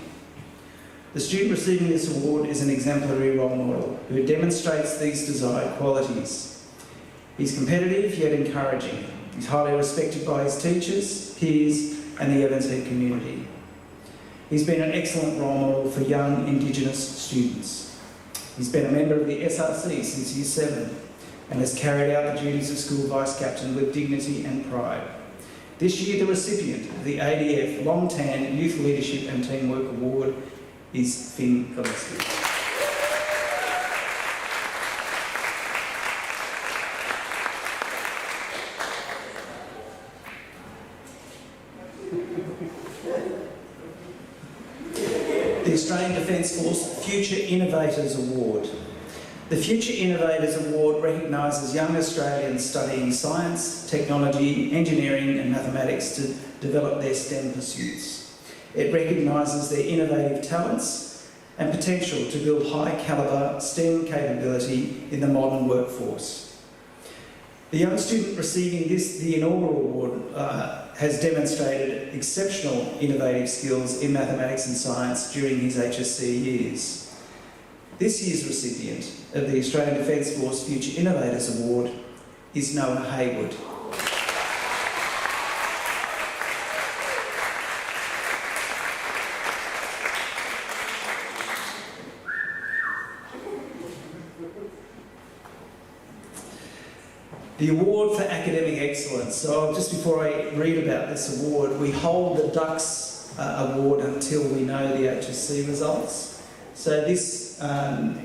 The student receiving this award is an exemplary role model who demonstrates these desired qualities. He's competitive yet encouraging. He's highly respected by his teachers, peers and the Evans Head community. He's been an excellent role model for young Indigenous students. He's been a member of the SRC since Year 7 and has carried out the duties of school vice captain with dignity and pride. This year, the recipient of the ADF Long Tan Youth Leadership and Teamwork Award is Finn Gillespie. The Australian Defence Force Future Innovators Award. The Future Innovators Award recognises young Australians studying science, technology, engineering and mathematics to develop their STEM pursuits. It recognises their innovative talents and potential to build high-calibre STEM capability in the modern workforce. The young student receiving the inaugural award has demonstrated exceptional innovative skills in mathematics and science during his HSC years. This year's recipient of the Australian Defence Force Future Innovators Award is Noah Haywood. The Award for Academic Excellence. So just before I read about this award, we hold the DUCS award until we know the HSC results. So this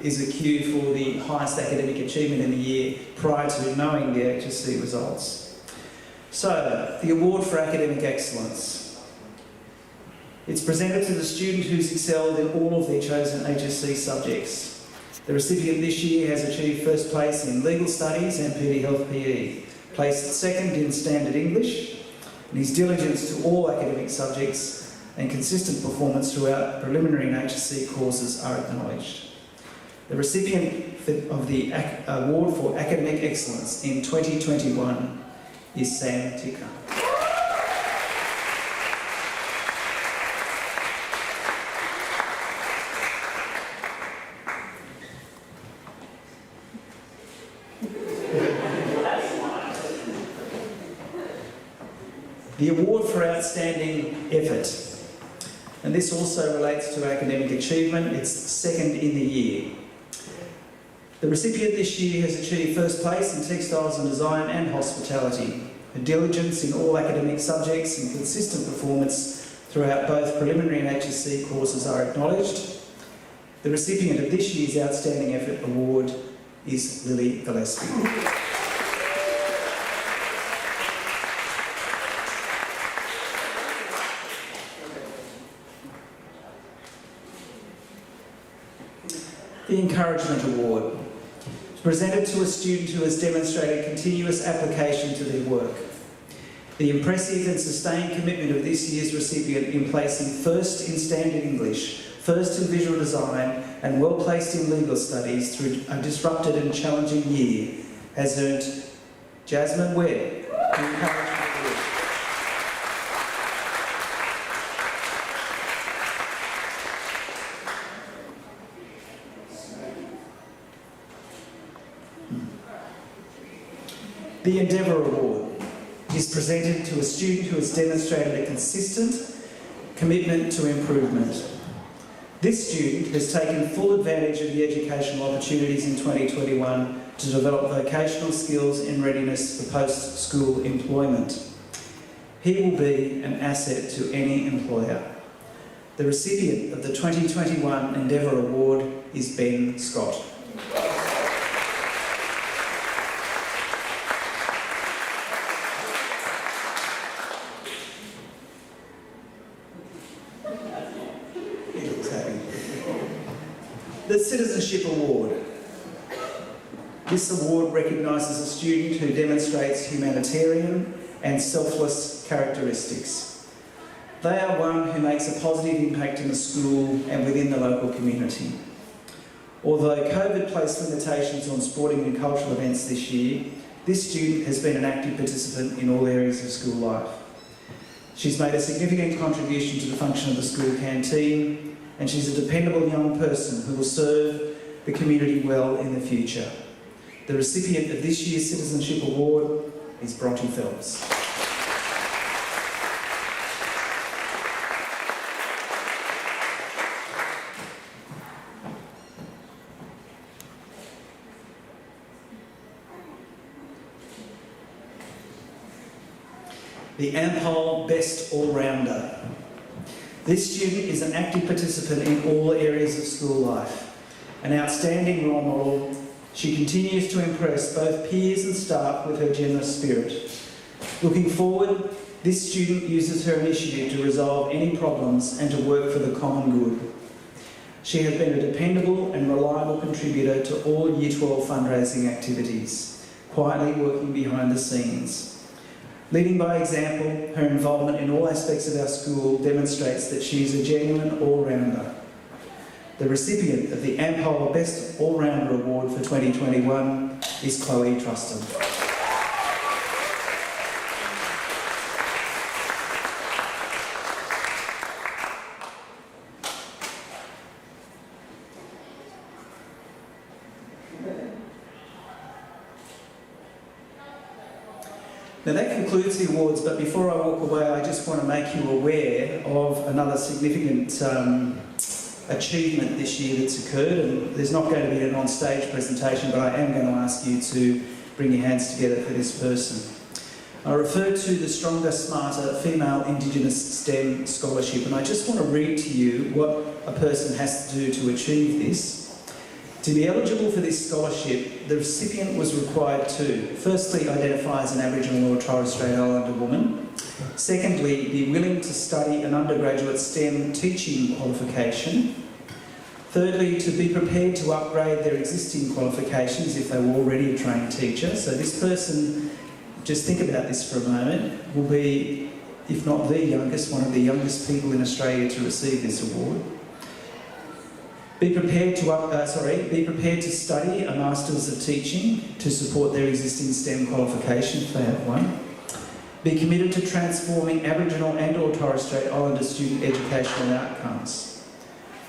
is a cue for the highest academic achievement in the year prior to knowing the HSC results. So, the Award for Academic Excellence. It's presented to the student who's excelled in all of their chosen HSC subjects. The recipient this year has achieved first place in Legal Studies and PD Health PE, placed second in Standard English, and his diligence to all academic subjects and consistent performance throughout preliminary and HSC courses are acknowledged. The recipient of the Award for Academic Excellence in 2021 is Sam Ticker. the award for outstanding effort. And this also relates to academic achievement. It's second in the year. The recipient this year has achieved first place in textiles and design and hospitality. Her diligence in all academic subjects and consistent performance throughout both preliminary and HSC courses are acknowledged. The recipient of this year's Outstanding Effort Award is Lily Gillespie. The Encouragement Award is presented to a student who has demonstrated continuous application to their work. The impressive and sustained commitment of this year's recipient in placing first in Standard English, first in Visual Design and well placed in Legal Studies through a disrupted and challenging year has earned Jasmine Webb the Encouragement Award. The Endeavour Award is presented to a student who has demonstrated a consistent commitment to improvement. This student has taken full advantage of the educational opportunities in 2021 to develop vocational skills in readiness for post-school employment. He will be an asset to any employer. The recipient of the 2021 Endeavour Award is Ben Scott. The Citizenship Award. This award recognises a student who demonstrates humanitarian and selfless characteristics. They are one who makes a positive impact in the school and within the local community. Although COVID placed limitations on sporting and cultural events this year, this student has been an active participant in all areas of school life. She's made a significant contribution to the function of the school canteen, and she's a dependable young person who will serve the community well in the future. The recipient of this year's Citizenship Award is Bronte Phelps. The Ampol Best All-Rounder. This student is an active participant in all areas of school life. An outstanding role model, she continues to impress both peers and staff with her generous spirit. Looking forward, this student uses her initiative to resolve any problems and to work for the common good. She has been a dependable and reliable contributor to all Year 12 fundraising activities, quietly working behind the scenes. Leading by example, her involvement in all aspects of our school demonstrates that she is a genuine all-rounder. The recipient of the Ampol Best All-Rounder Award for 2021 is Chloe Truston. Now that concludes the awards, but before I walk away, I just want to make you aware of another significant achievement this year that's occurred, and there's not going to be an on-stage presentation, but I am going to ask you to bring your hands together for this person. I refer to the Stronger, Smarter Female Indigenous STEM Scholarship, and I just want to read to you what a person has to do to achieve this. To be eligible for this scholarship, the recipient was required to, firstly, identify as an Aboriginal or Torres Strait Islander woman. Secondly, be willing to study an undergraduate STEM teaching qualification. Thirdly, to be prepared to upgrade their existing qualifications if they were already a trained teacher. So this person, just think about this for a moment, will be, if not the youngest, one of the youngest people in Australia to receive this award. Be prepared to study a Masters of Teaching to support their existing STEM qualification if they have one. Be committed to transforming Aboriginal and or Torres Strait Islander student educational outcomes.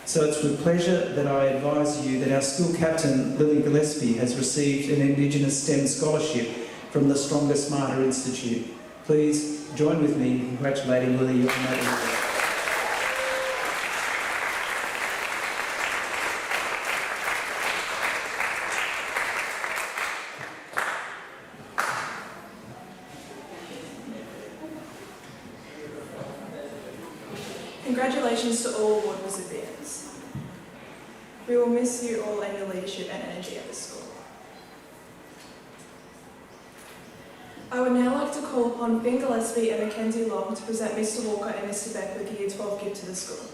So it's with pleasure that I advise you that our school captain, Lily Gillespie, has received an Indigenous STEM scholarship from the Stronger Smarter Institute. Please join with me in congratulating Lily on that award. Congratulations to all award recipients. We will miss you all and your leadership and energy at the school. I would now like to call upon Finn Gillespie and Mackenzie Long to present Mr Walker and Mr Beck with the Year 12 gift to the school.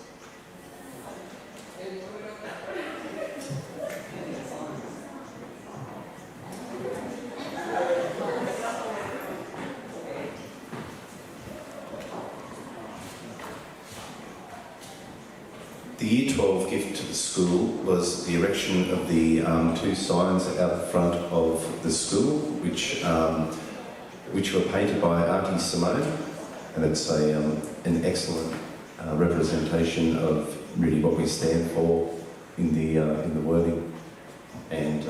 The Year 12 gift to the school was the erection of the two signs out the front of the school, which were painted by Auntie Simone, and it's an excellent representation of really what we stand for in the wording. And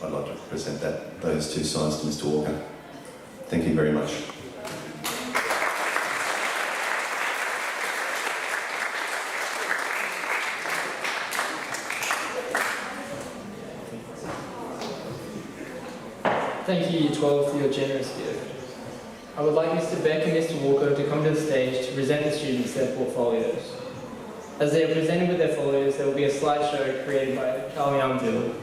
I'd like to present those two signs to Mr Walker. Thank you very much. Thank you, Year 12, for your generous gift. I would like Mr Beck and Mr Walker to come to the stage to present the students their portfolios. As they are presented with their folios, there will be a slideshow created by Charlie Armfield.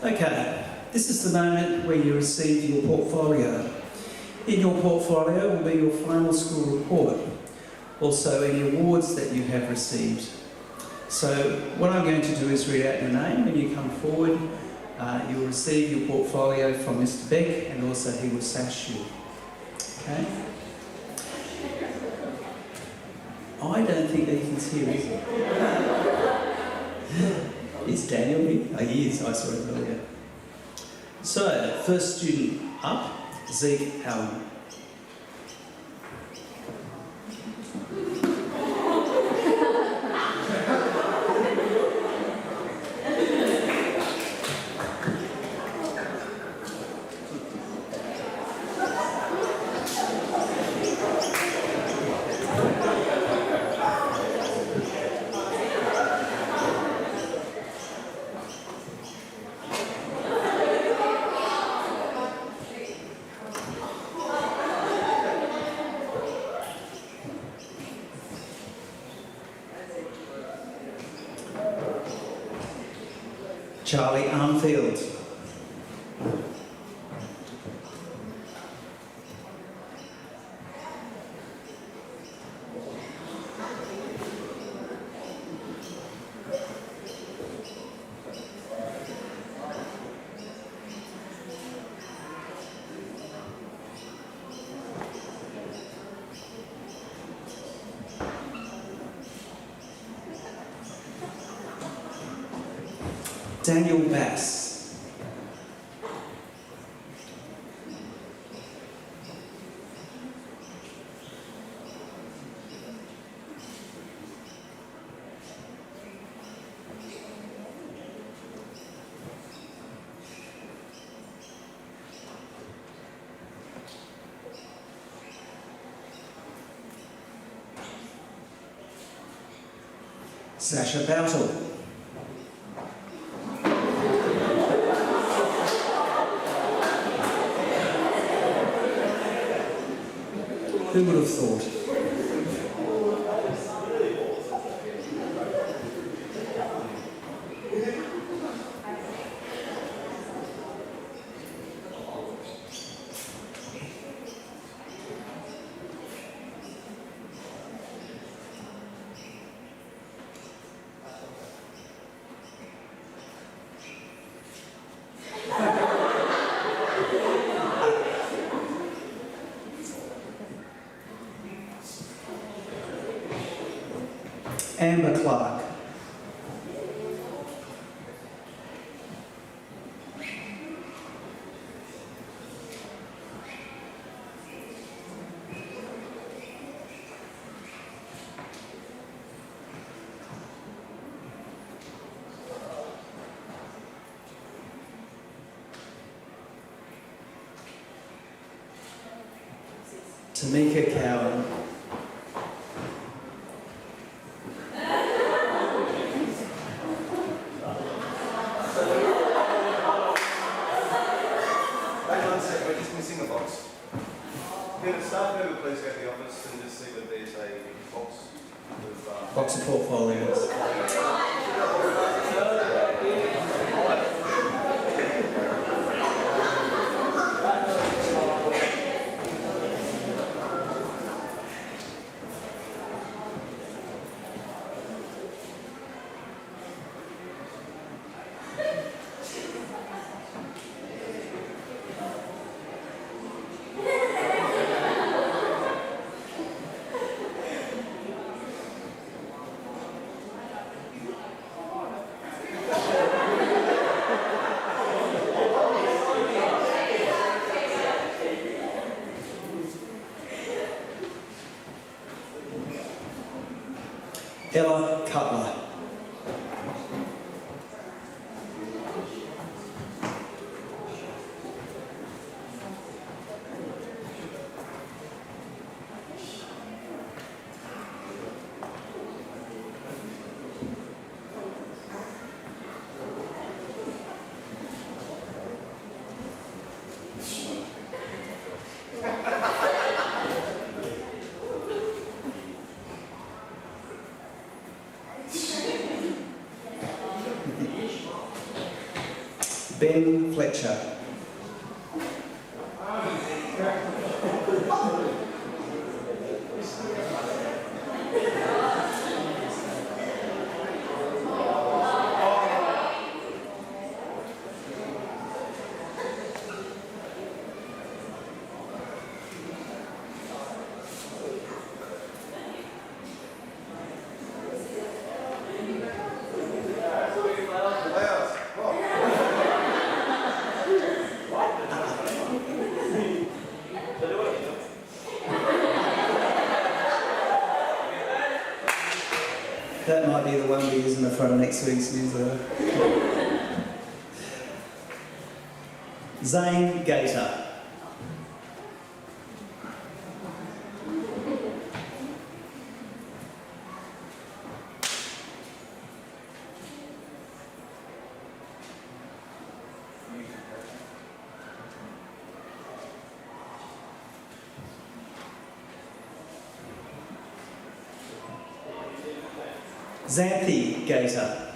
Okay, this is the moment where you receive your portfolio. In your portfolio will be your final school report, also any awards that you have received. So what I'm going to do is read out your name. When you come forward, you'll receive your portfolio from Mr Beck, and also he will sash you. Okay? I don't think Ethan's here, is he? Is Daniel here? Oh, he is. I saw him earlier. So, first student up, Zeke Allen. Charlie Armfield. Daniel Bass. Sasha Boutle. Who would have thought? Amber Clark. Tamika Cowan. We're just missing a box. Can the staff member please go to the office and just see that there's a box with... Box of portfolios. Ella Cutler. Ben Fletcher. That might be the one we use in the front of next week's newsletter. Zane Gator. Xanthi Gator.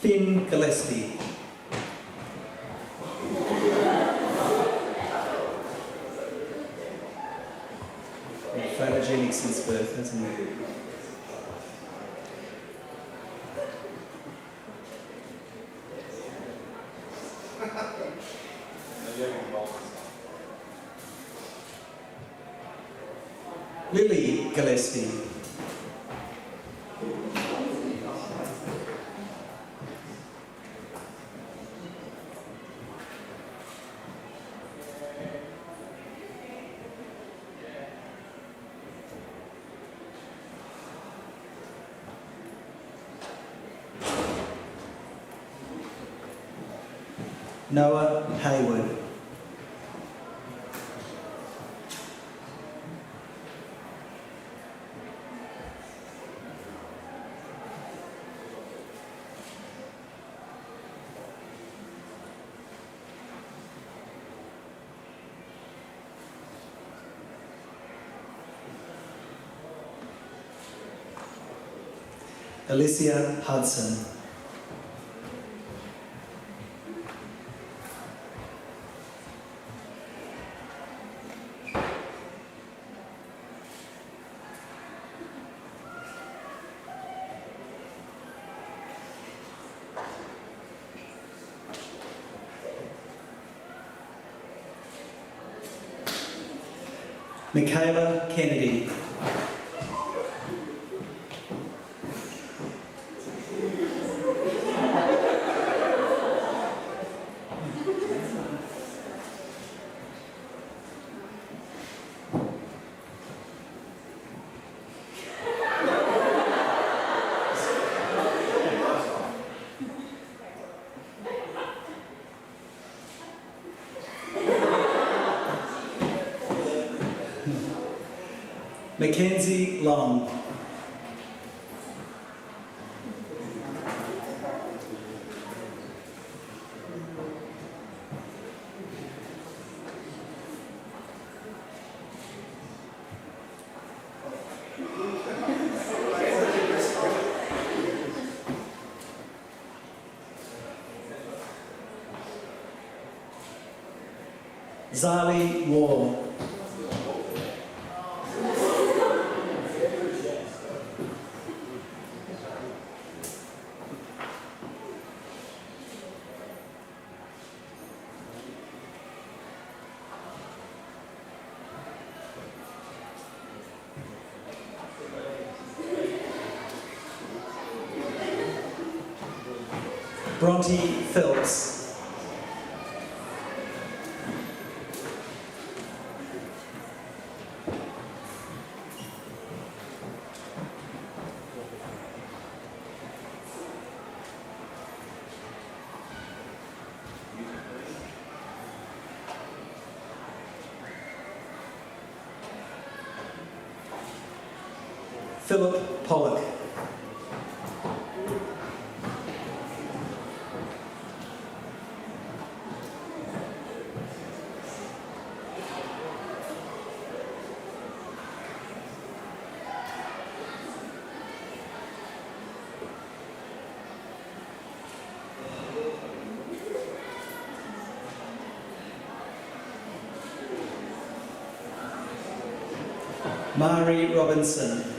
Finn Gillespie. Photogenic since birth, hasn't it? Lily Gillespie. Noah Hayward. Alicia Hudson. Michaela Kennedy. Mackenzie Long. Zali Wall. Bronte Phelps. Philip Pollock. Mari Robinson.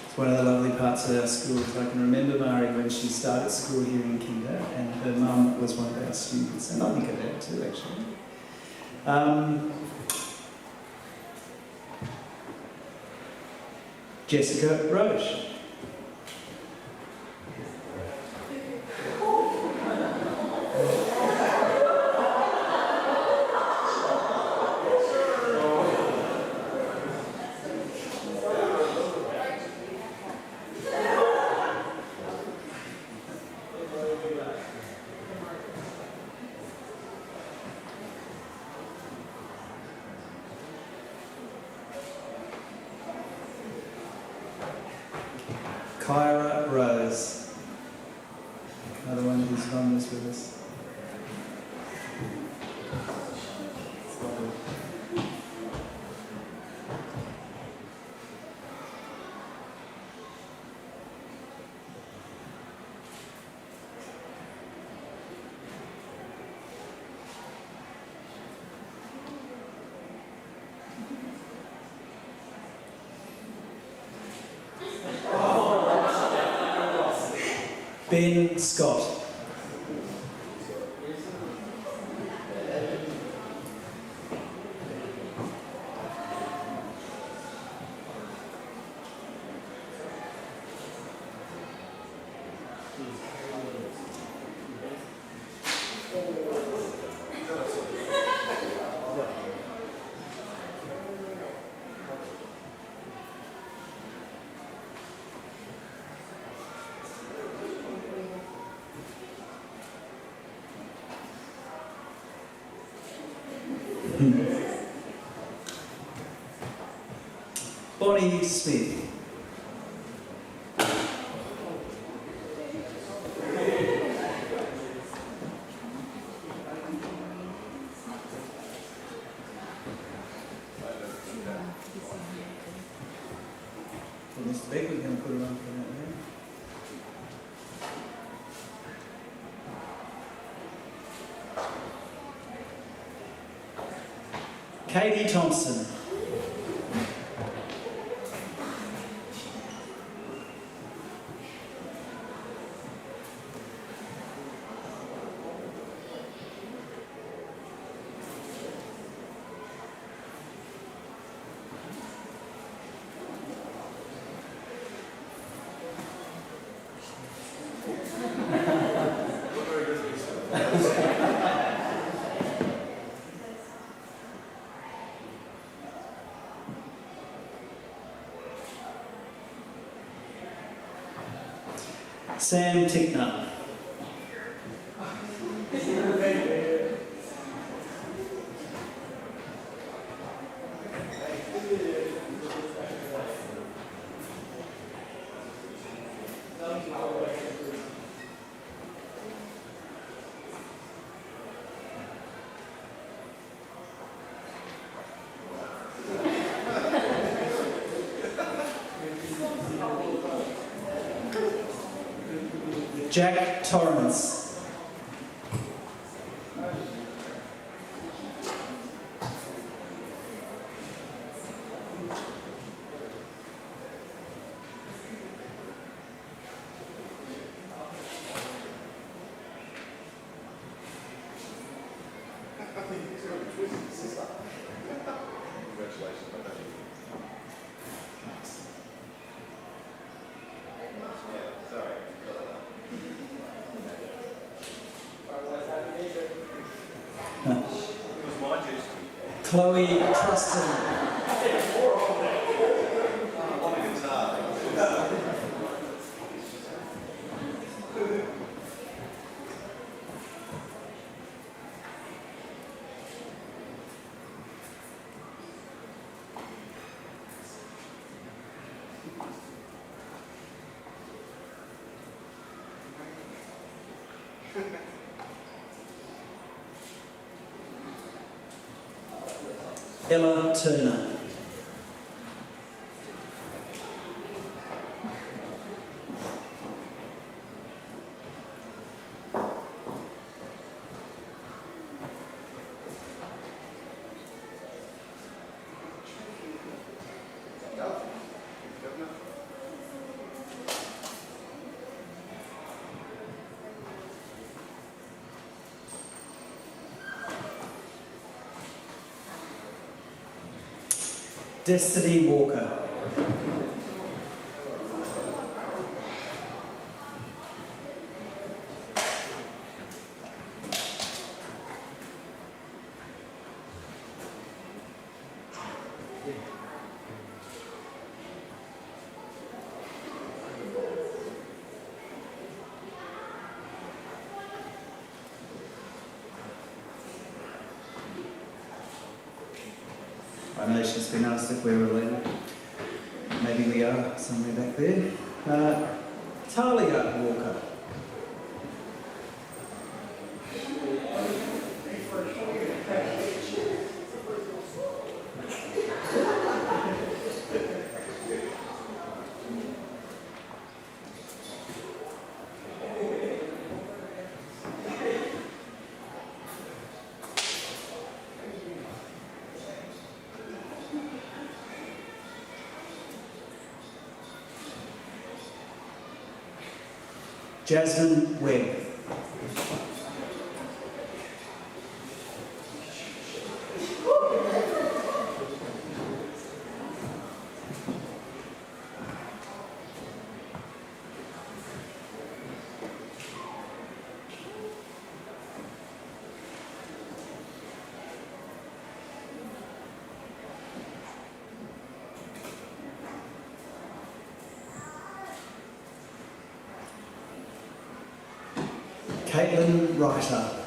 It's one of the lovely parts of our school. I can remember Mari when she started school here in Kinder, and her mum was one of our students, and I think her dad too, actually. Jessica Roche. Kyra Rose, another one whose mum was with us. Ben Scott. Bonnie Smith. For Mr. Beck, we're going to put her on for that there. Katie Thompson. Sam Tickner. Jack Torrance. Chloe Truston. Ella Turner. Destiny Walker. I know she's been asked if we're related. Maybe we are, somewhere back there. Talia Walker. Jasmine Webb. Caitlin Reiter.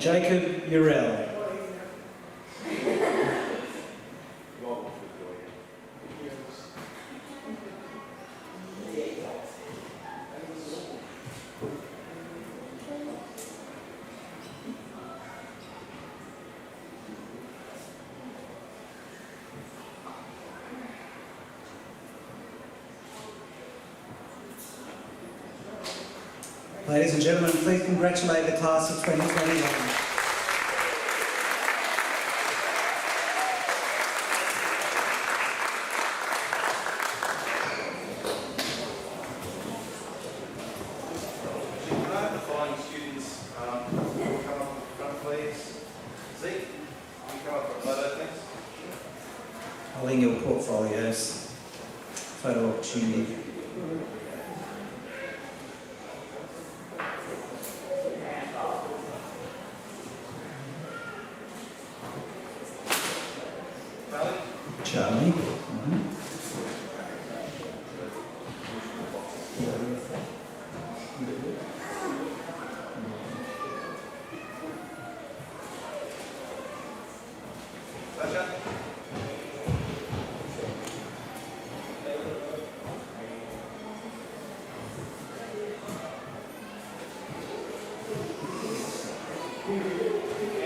Jacob Urell. Ladies and gentlemen, please congratulate the class of 2021. The following students come up to the front, please. Zeke, you come up for a photo, please. Holding your portfolios. Photo opportunity. Charlie. Sasha.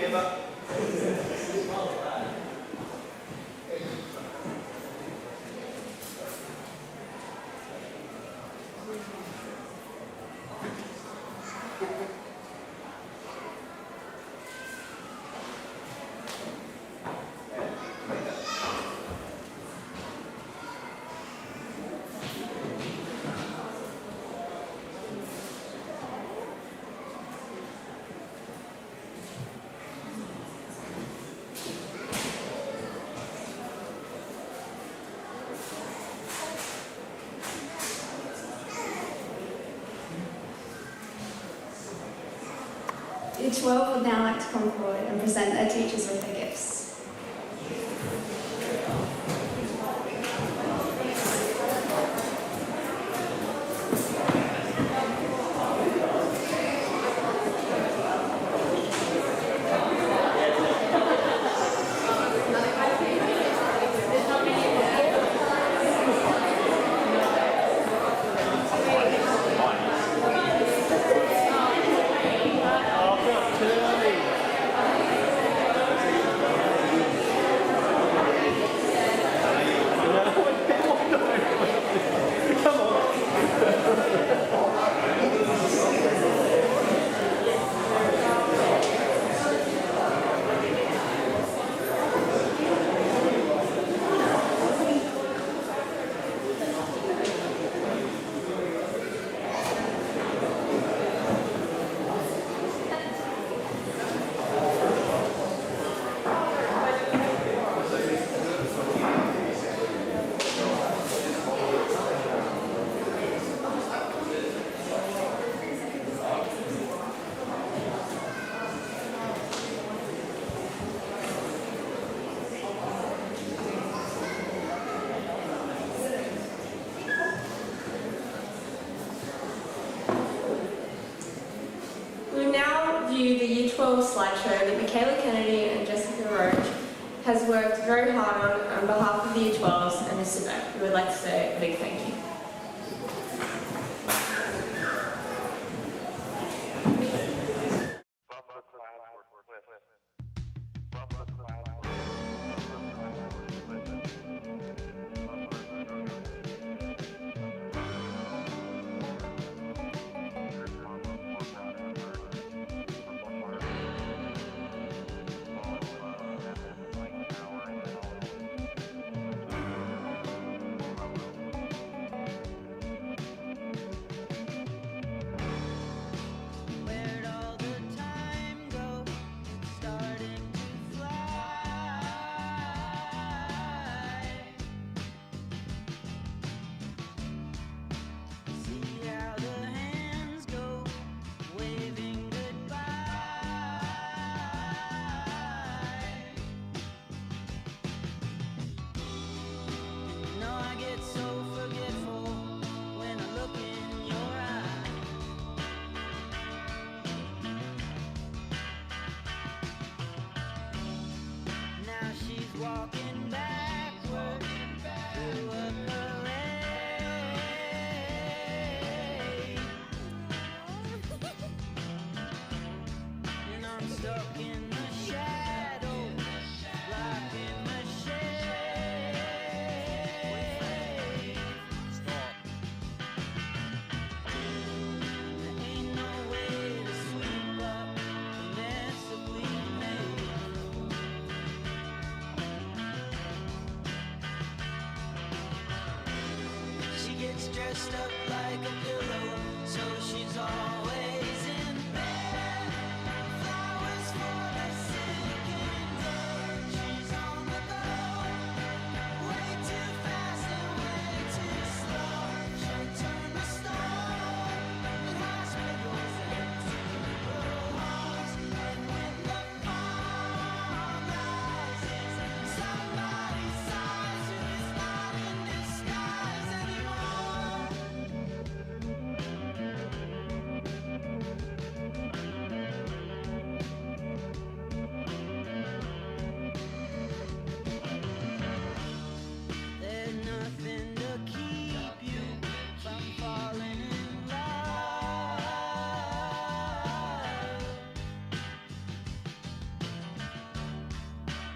Amber. Year 12 would now like to come forward and present their teachers with their gifts. The Year 12 slideshow that Michaela Kennedy and Jessica Roach has worked very hard on behalf of the Year 12s and Mr. Beck. We would like to say a big thank you. dressed up like a pillow, so she's always in bed. Flowers for the sick and dead. She's on the go, way too fast and way too slow. She'll turn the stone in hospitals and funeral homes. And when the fall rises, somebody sighs who is not in disguise anymore. There's nothing to keep you from falling in love.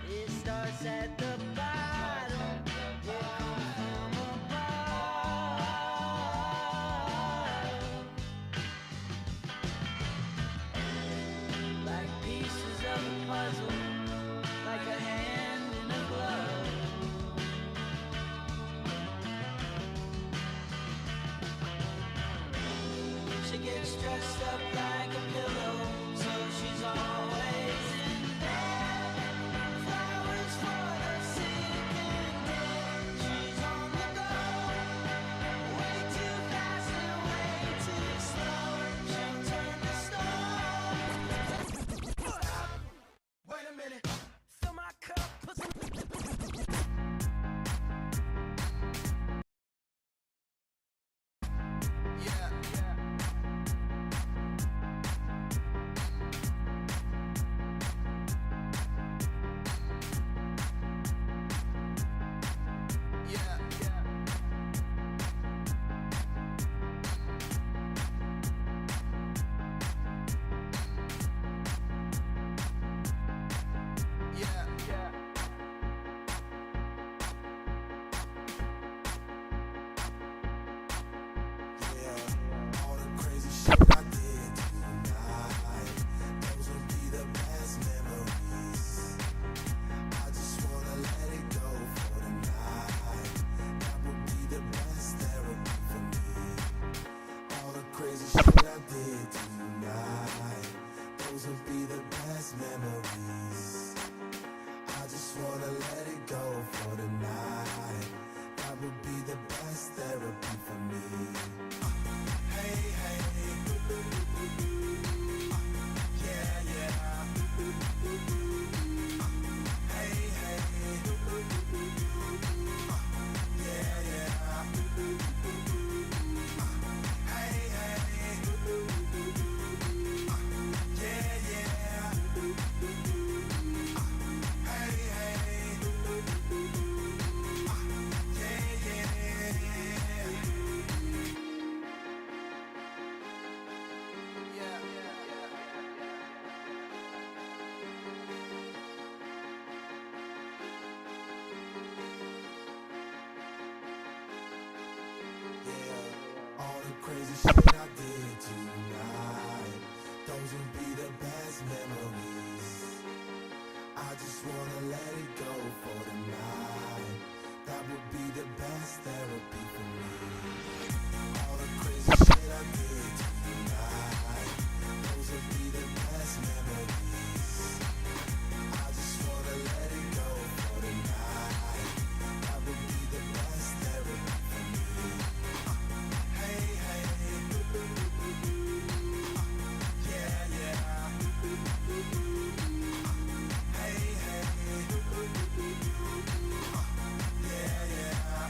It starts at the bottom, will come from above. Like pieces of a puzzle, like a hand in a glove. She gets dressed up like a pillow, so she's always in bed. Flowers for the sick and dead. She's on the go, way too fast and way too slow. She'll turn to stone. Wait a minute, fill my cup, put some. Yeah. All the crazy shit I did tonight, those will be the best memories. I just wanna let it go for the night. That would be the best therapy for me. All the crazy shit I did tonight, those will be the best memories. I just wanna let it go for the night. That would be the best therapy for me. Hey, hey, yeah, yeah. Hey, hey, yeah, yeah. Hey, hey, yeah, yeah. Hey, hey, yeah, yeah. All the crazy shit I did tonight, those will be the best memories. I just wanna let it go for the night. That would be the best therapy for me. All the crazy shit I did tonight, those will be the best memories. I just wanna let it go for the night. That would be the best therapy for me. Hey, hey, yeah, yeah. Hey, hey, yeah, yeah.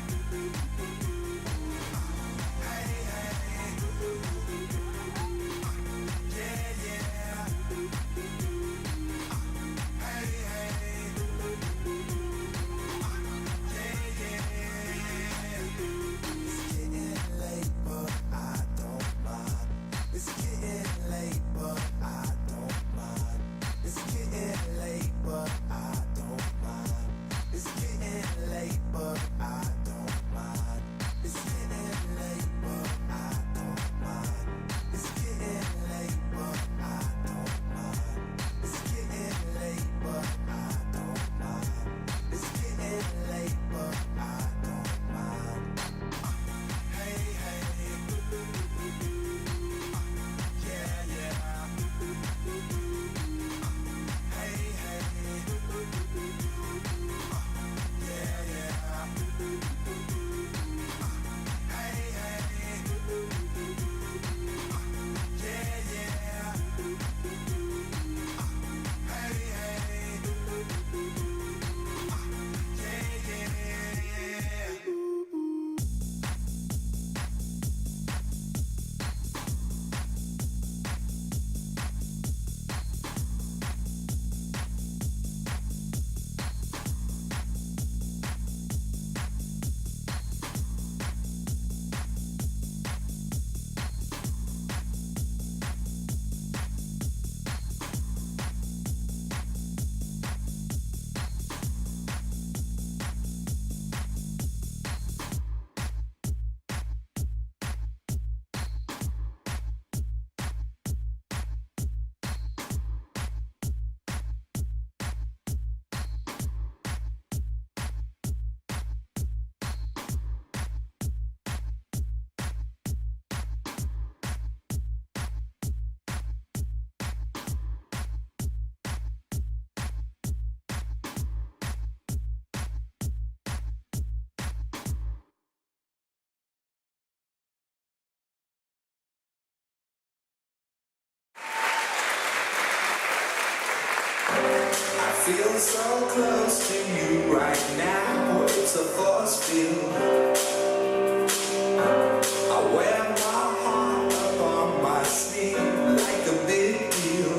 feel so close to you right now. It's a force field. I wear my heart up on my sleeve like a big deal.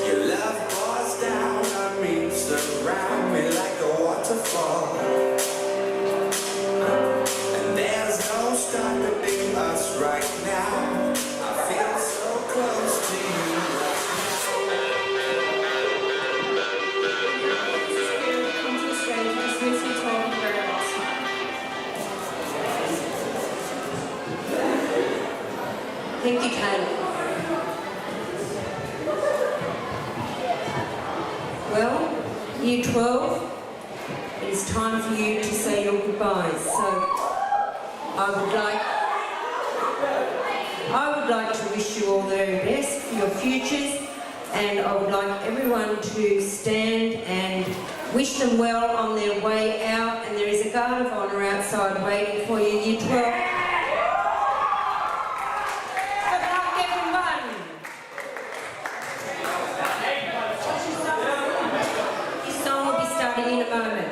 Your love pours down on me, surround me like a waterfall. And there's no stopping us right now. I feel so close to you. Come to the stage, this makes me talk for the very last time. Thank you, Caleb. Well, Year 12, it is time for you to say your goodbyes. So I would like to wish you all the very best for your futures, and I would like everyone to stand and wish them well on their way out. And there is a guard of honour outside waiting for you, Year 12. Good luck, everyone. This song will be starting in a moment.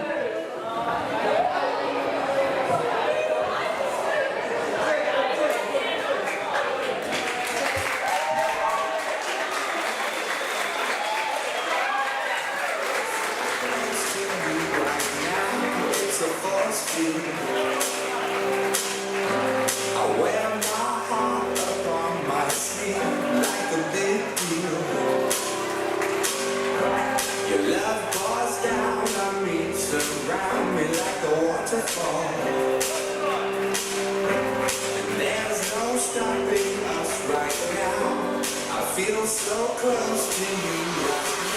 I wear my heart up on my sleeve like a big deal. Your love pours down on me, surround me like a waterfall. And there's no stopping us right now. I feel so close to you right now.